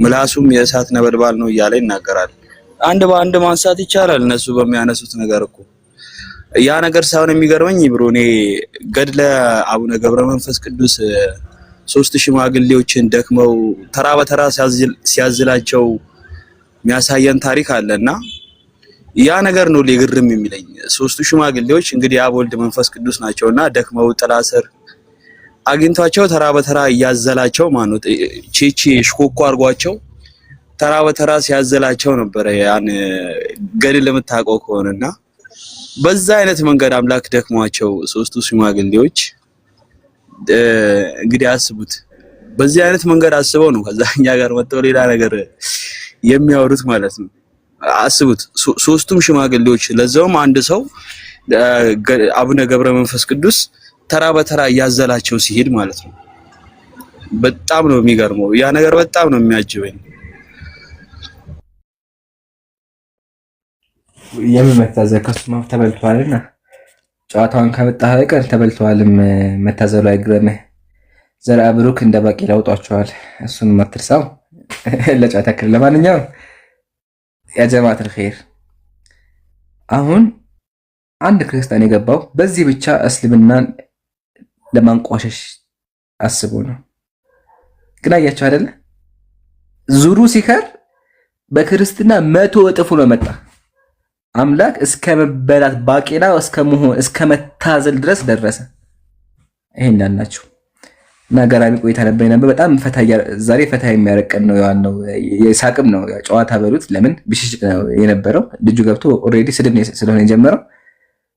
ምላሱም የእሳት ነበልባል ነው እያለ ይናገራል። አንድ በአንድ ማንሳት ይቻላል። እነሱ በሚያነሱት ነገር እኮ ያ ነገር ሳይሆን የሚገርመኝ ብሮ እኔ ገድለ አቡነ ገብረ መንፈስ ቅዱስ 3 ሽማግሌዎችን ደክመው ተራ በተራ ሲያዝላቸው የሚያሳየን ታሪክ አለና ያ ነገር ነው ሊግርም የሚለኝ። 3 ሽማግሌዎች እንግዲህ አብ ወልድ መንፈስ ቅዱስ ናቸውና ደክመው ጥላ ስር አግኝቷቸው ተራ በተራ እያዘላቸው ማለት ቺቺ ሽኮኮ አርጓቸው ተራ በተራ ሲያዘላቸው ነበር። ያን ገድል ለምታውቀው ከሆነና በዛ አይነት መንገድ አምላክ ደክሟቸው 3ቱ ሽማግሌዎች እንግዲህ አስቡት። በዚህ አይነት መንገድ አስበው ነው ከዛኛ ጋር መጥተው ሌላ ነገር የሚያወሩት ማለት ነው። አስቡት 3ቱም ሽማግሌዎች ለዛውም አንድ ሰው አቡነ ገብረ መንፈስ ቅዱስ ተራ በተራ እያዘላቸው ሲሄድ ማለት ነው። በጣም ነው የሚገርመው። ያ ነገር በጣም ነው የሚያጅበኝ። የመታዘዝ ከሱማ ተበልቷልና ጨዋታውን ከመጣህ አይቀር ተበልቷልም። መታዘሉ አይግረምህ። ዘርአ ብሩክ እንደ ባቄላ አውጧቸዋል። እሱን ማትርሳው ለጨዋታ ክል ለማንኛውም ያ ጀማዓት الخير አሁን አንድ ክርስቲያን የገባው በዚህ ብቻ እስልምናን ለማንቋሸሽ አስቦ ነው። ግን አያችሁ አይደለ? ዙሩ ሲከር በክርስትና 100 እጥፍ ነው መጣ። አምላክ እስከ መበላት ባቄላ እስከ መታዘል ድረስ ደረሰ። ይሄን እንዳልናችሁ እና ገራሚ ቆይታ ነበር። በጣም ዛሬ ፈታ የሚያረቅ ቀን ነው። ያው የሳቅም ነው ጨዋታ በሉት። ለምን ብሽሽቅ ነው የነበረው። ልጁ ገብቶ ኦልሬዲ ስድብ ስለሆነ የጀመረው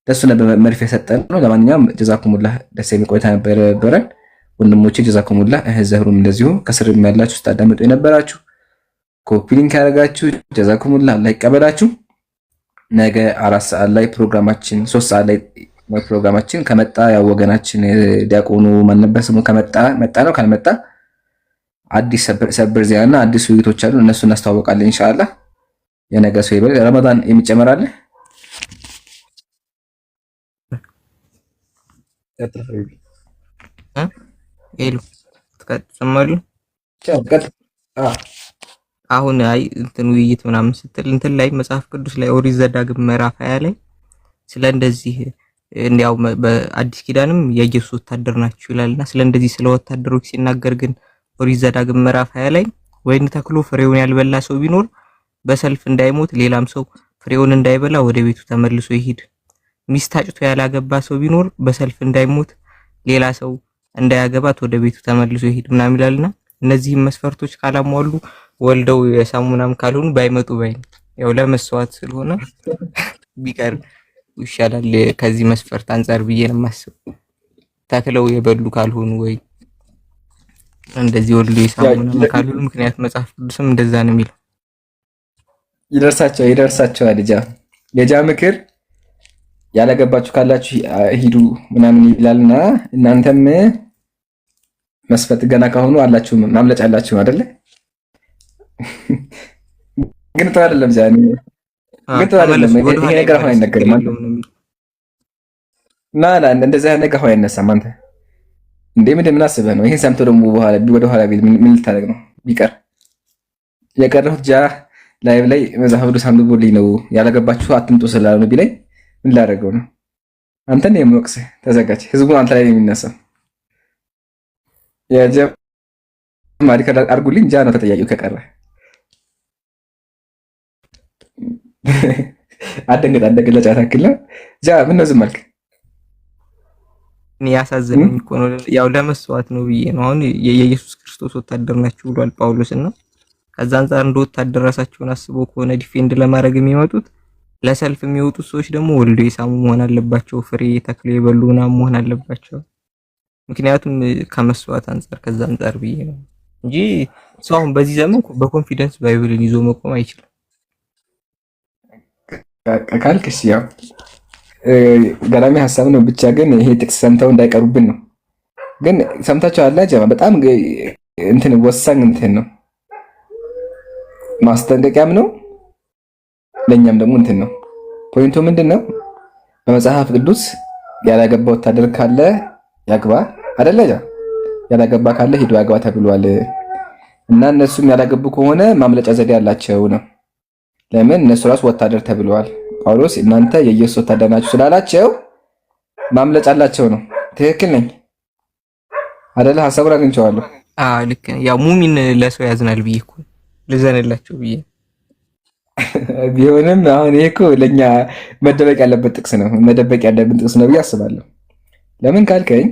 ለሱ ነበር መርፌ የሰጠን ነው። ለማንኛውም ጀዛኩሙላህ ደስ የሚል ቆይታ ነበረን ወንድሞቼ፣ ጀዛኩሙላህ። ዘህሩም እንደዚሁ ከስር ያላችሁ ስታዳምጡ የነበራችሁ ኮፒ ሊንክ ያደረጋችሁ ጀዛኩሙላህ፣ አላህ ይቀበላችሁ። ነገ 4 ሰዓት ላይ ፕሮግራማችን 3 ሰዓት ላይ ፕሮግራማችን ከመጣ ያው ወገናችን ዲያቆኑ ማን ነበር ስሙ መጣ ነው። ካልመጣ አዲስ ሰበር ዜናና አዲስ ውይይቶች አሉ። እነሱ እናስተዋወቃለን ኢንሻአላህ። የነገ ሰው ይበል። ረመዳን የሚጨመራል አሁን አይ እንትን ውይይት ምናምን ስትል እንትን ላይ መጽሐፍ ቅዱስ ላይ ኦሪት ዘዳግም ምዕራፍ 20 ላይ ስለ እንደዚህ እንዲያው በአዲስ ኪዳንም የኢየሱስ ወታደር ናችሁ ይላልና ስለ እንደዚህ ስለ ወታደሮች ሲናገር ግን ኦሪት ዘዳግም ምዕራፍ 20 ላይ ወይን ተክሎ ፍሬውን ያልበላ ሰው ቢኖር በሰልፍ እንዳይሞት ሌላም ሰው ፍሬውን እንዳይበላ ወደ ቤቱ ተመልሶ ይሂድ። ሚስት አጭቶ ያላገባ ሰው ቢኖር በሰልፍ እንዳይሞት ሌላ ሰው እንዳያገባት ወደ ቤቱ ተመልሶ ይሂድ ምናምን ይላልና እነዚህም መስፈርቶች ካላሟሉ ወልደው የሳሙናም ካልሆኑ ባይመጡ ባይ ያው ለመስዋዕት ስለሆነ ቢቀር ይሻላል ከዚህ መስፈርት አንፃር ብዬ ነው የማስበው። ተክለው የበሉ ካልሆኑ ወይ እንደዚህ ወልደው የሳሙናም ካልሆኑ ምክንያት መጽሐፍ ቅዱስም እንደዛ ነው የሚለው። ይደርሳቸዋል የጃ ምክር ያላገባችሁ ካላችሁ ሂዱ ምናምን ይላልና እናንተም መስፈት ገና ካሁኑ አላችሁ ማምለጫ አላችሁ አይደለ? ግን ተው አይደለም ዛኔ ግን ተው አይደለም። ይሄ ነገር አሁን አይነገርም ማለት ላ እንደዚህ አይነት ነገር አሁን አይነሳም። አንተ ምን አስበህ ነው? ይሄን ሰምቶ ደግሞ በኋላ ወደ ኋላ ቢል ምን ልታደርግ ነው? ቢቀር የቀረሁት ላይቭ ላይ መጽሐፍ ቅዱስ አንብቦልኝ ነው ያላገባችሁ አትምጡ ስላለ ነው ቢለኝ ምን ላደርገው ነው? አንተን የምወቅስህ ተዘጋጅ። ህዝቡ አንተ ላይ ነው የሚነሳው። ማሪካ አርጉልኝ ነው ተጠያቂው ከቀረ አደንገጥ ለጫታ ክለ ምን ነው ዝም አልክ? እኔ ያሳዘነኝ እኮ ነው ያው ለመስዋዕት ነው ብዬ ነው። አሁን የኢየሱስ ክርስቶስ ወታደር ናችሁ ብሏል ጳውሎስና ከዛ አንፃር እንደ ወታደር ራሳቸውን አስበው ከሆነ ዲፌንድ ለማድረግ የሚመጡት ለሰልፍ የሚወጡት ሰዎች ደግሞ ወልዶ የሳሙ መሆን አለባቸው። ፍሬ ተክሎ የበሉ ምናምን መሆን አለባቸው። ምክንያቱም ከመስዋዕት አንፃር ከዛ አንፃር ብዬ ነው እንጂ ሰው አሁን በዚህ ዘመን በኮንፊደንስ ባይብልን ይዞ መቆም አይችልም። ካልክሽ ያው ገራሚ ሐሳብ ነው። ብቻ ግን ይሄ ጥቅስ ሰምተው እንዳይቀሩብን ነው። ግን ሰምታችሁ አላ ጀማ በጣም እንትን ወሳኝ እንትን ነው፣ ማስጠንቀቂያም ነው፣ ለኛም ደግሞ እንትን ነው። ፖይንቱ ምንድነው? በመጽሐፍ ቅዱስ ያላገባ ወታደር ካለ ያግባ አይደለ? ያላገባ ካለ ሂዱ ያግባ ተብሏል። እና እነሱም ያላገቡ ከሆነ ማምለጫ ዘዴ ያላቸው ነው። ለምን? እነሱ ራሱ ወታደር ተብለዋል። ጳውሎስ እናንተ የኢየሱስ ወታደር ናችሁ ስላላቸው ማምለጫ አላቸው ነው። ትክክል ነኝ አይደለ? ሐሳቡን አግኝቼዋለሁ። ልክ ነው። ያው ሙሚን ለሰው ያዝናል ብዬ እኮ ልዘንላቸው ብዬ ቢሆንም አሁን ይሄ እኮ ለኛ መደበቅ ያለበት ጥቅስ ነው፣ መደበቅ ያለበት ጥቅስ ነው ብዬ አስባለሁ። ለምን ካልከኝ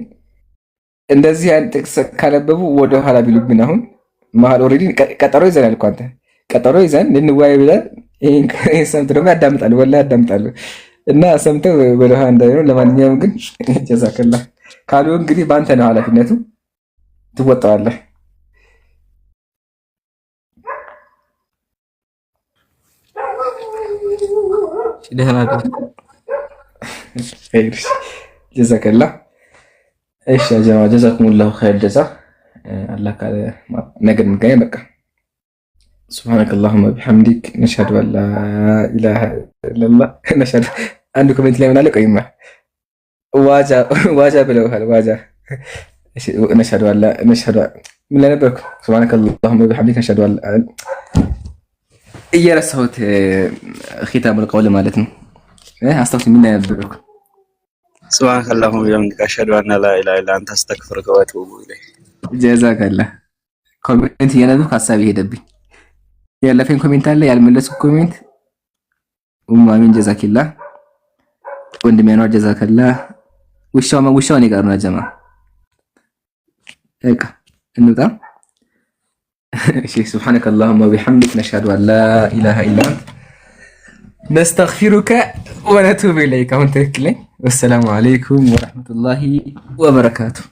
እንደዚህ አይነት ጥቅስ ካነበቡ ወደ ኋላ ቢሉብን አሁን መሀል ኦልሬዲ ቀጠሮ ይዘናል እኮ አንተ ቀጠሮ ይዘን ልንወያይ ብለን ይሄን ሰምተው ደግሞ ያዳምጣሉ፣ ወላሂ ያዳምጣሉ። እና ሰምተው ወደ ኋላ እንዳይሆኑ ለማንኛውም ግን ጀዛከላ ካሉ እንግዲህ በአንተ ነው ኃላፊነቱ፣ ትወጣዋለህ። ደህና ጀዛከላ። እሺ ጀማ ጀዛኩሙላሁ ኸይር ጀዛ። አላህ ካለ ነገ እንገናኝ። በቃ سبحانك اللهم وبحمدك نشهد ان لا اله الا الله نشهد አንዱ ኮሜንት ላይ ምን አለ? ቆይማ ዋጃ ብለውሃል። ዋጃ نشهد ان لا نشهد ምን ላይ ነበርኩ? سبحانك اللهم وبحمدك نشهد ان እየረሳሁት ኺታሙል ቀውል ማለት ነው። አስታውስ ምን ላይ ነበርኩ? سبحانك اللهم وبحمدك أشهد أن لا إله إلا أنت أستغفرك وأتوب إليك። ጀዛከላ። ኮሜንት እያነበብኩ ሀሳብ ይሄደብኝ። ያለፈኝ ኮሜንት አለ ያልመለስኩ ኮሜንት ኡማሚን ጀዛኪላ። ወንድሜ ነው ጀዛከላ። ውሻው እኔ ጋር ነው ጀማ በቃ እንውጣ። እሺ سبحانك اللهم وبحمدك نشهد ان لا اله الا انت نستغفرك ونتوب اليك. አሁን ትክክል። والسلام عليكم ورحمة الله وبركاته.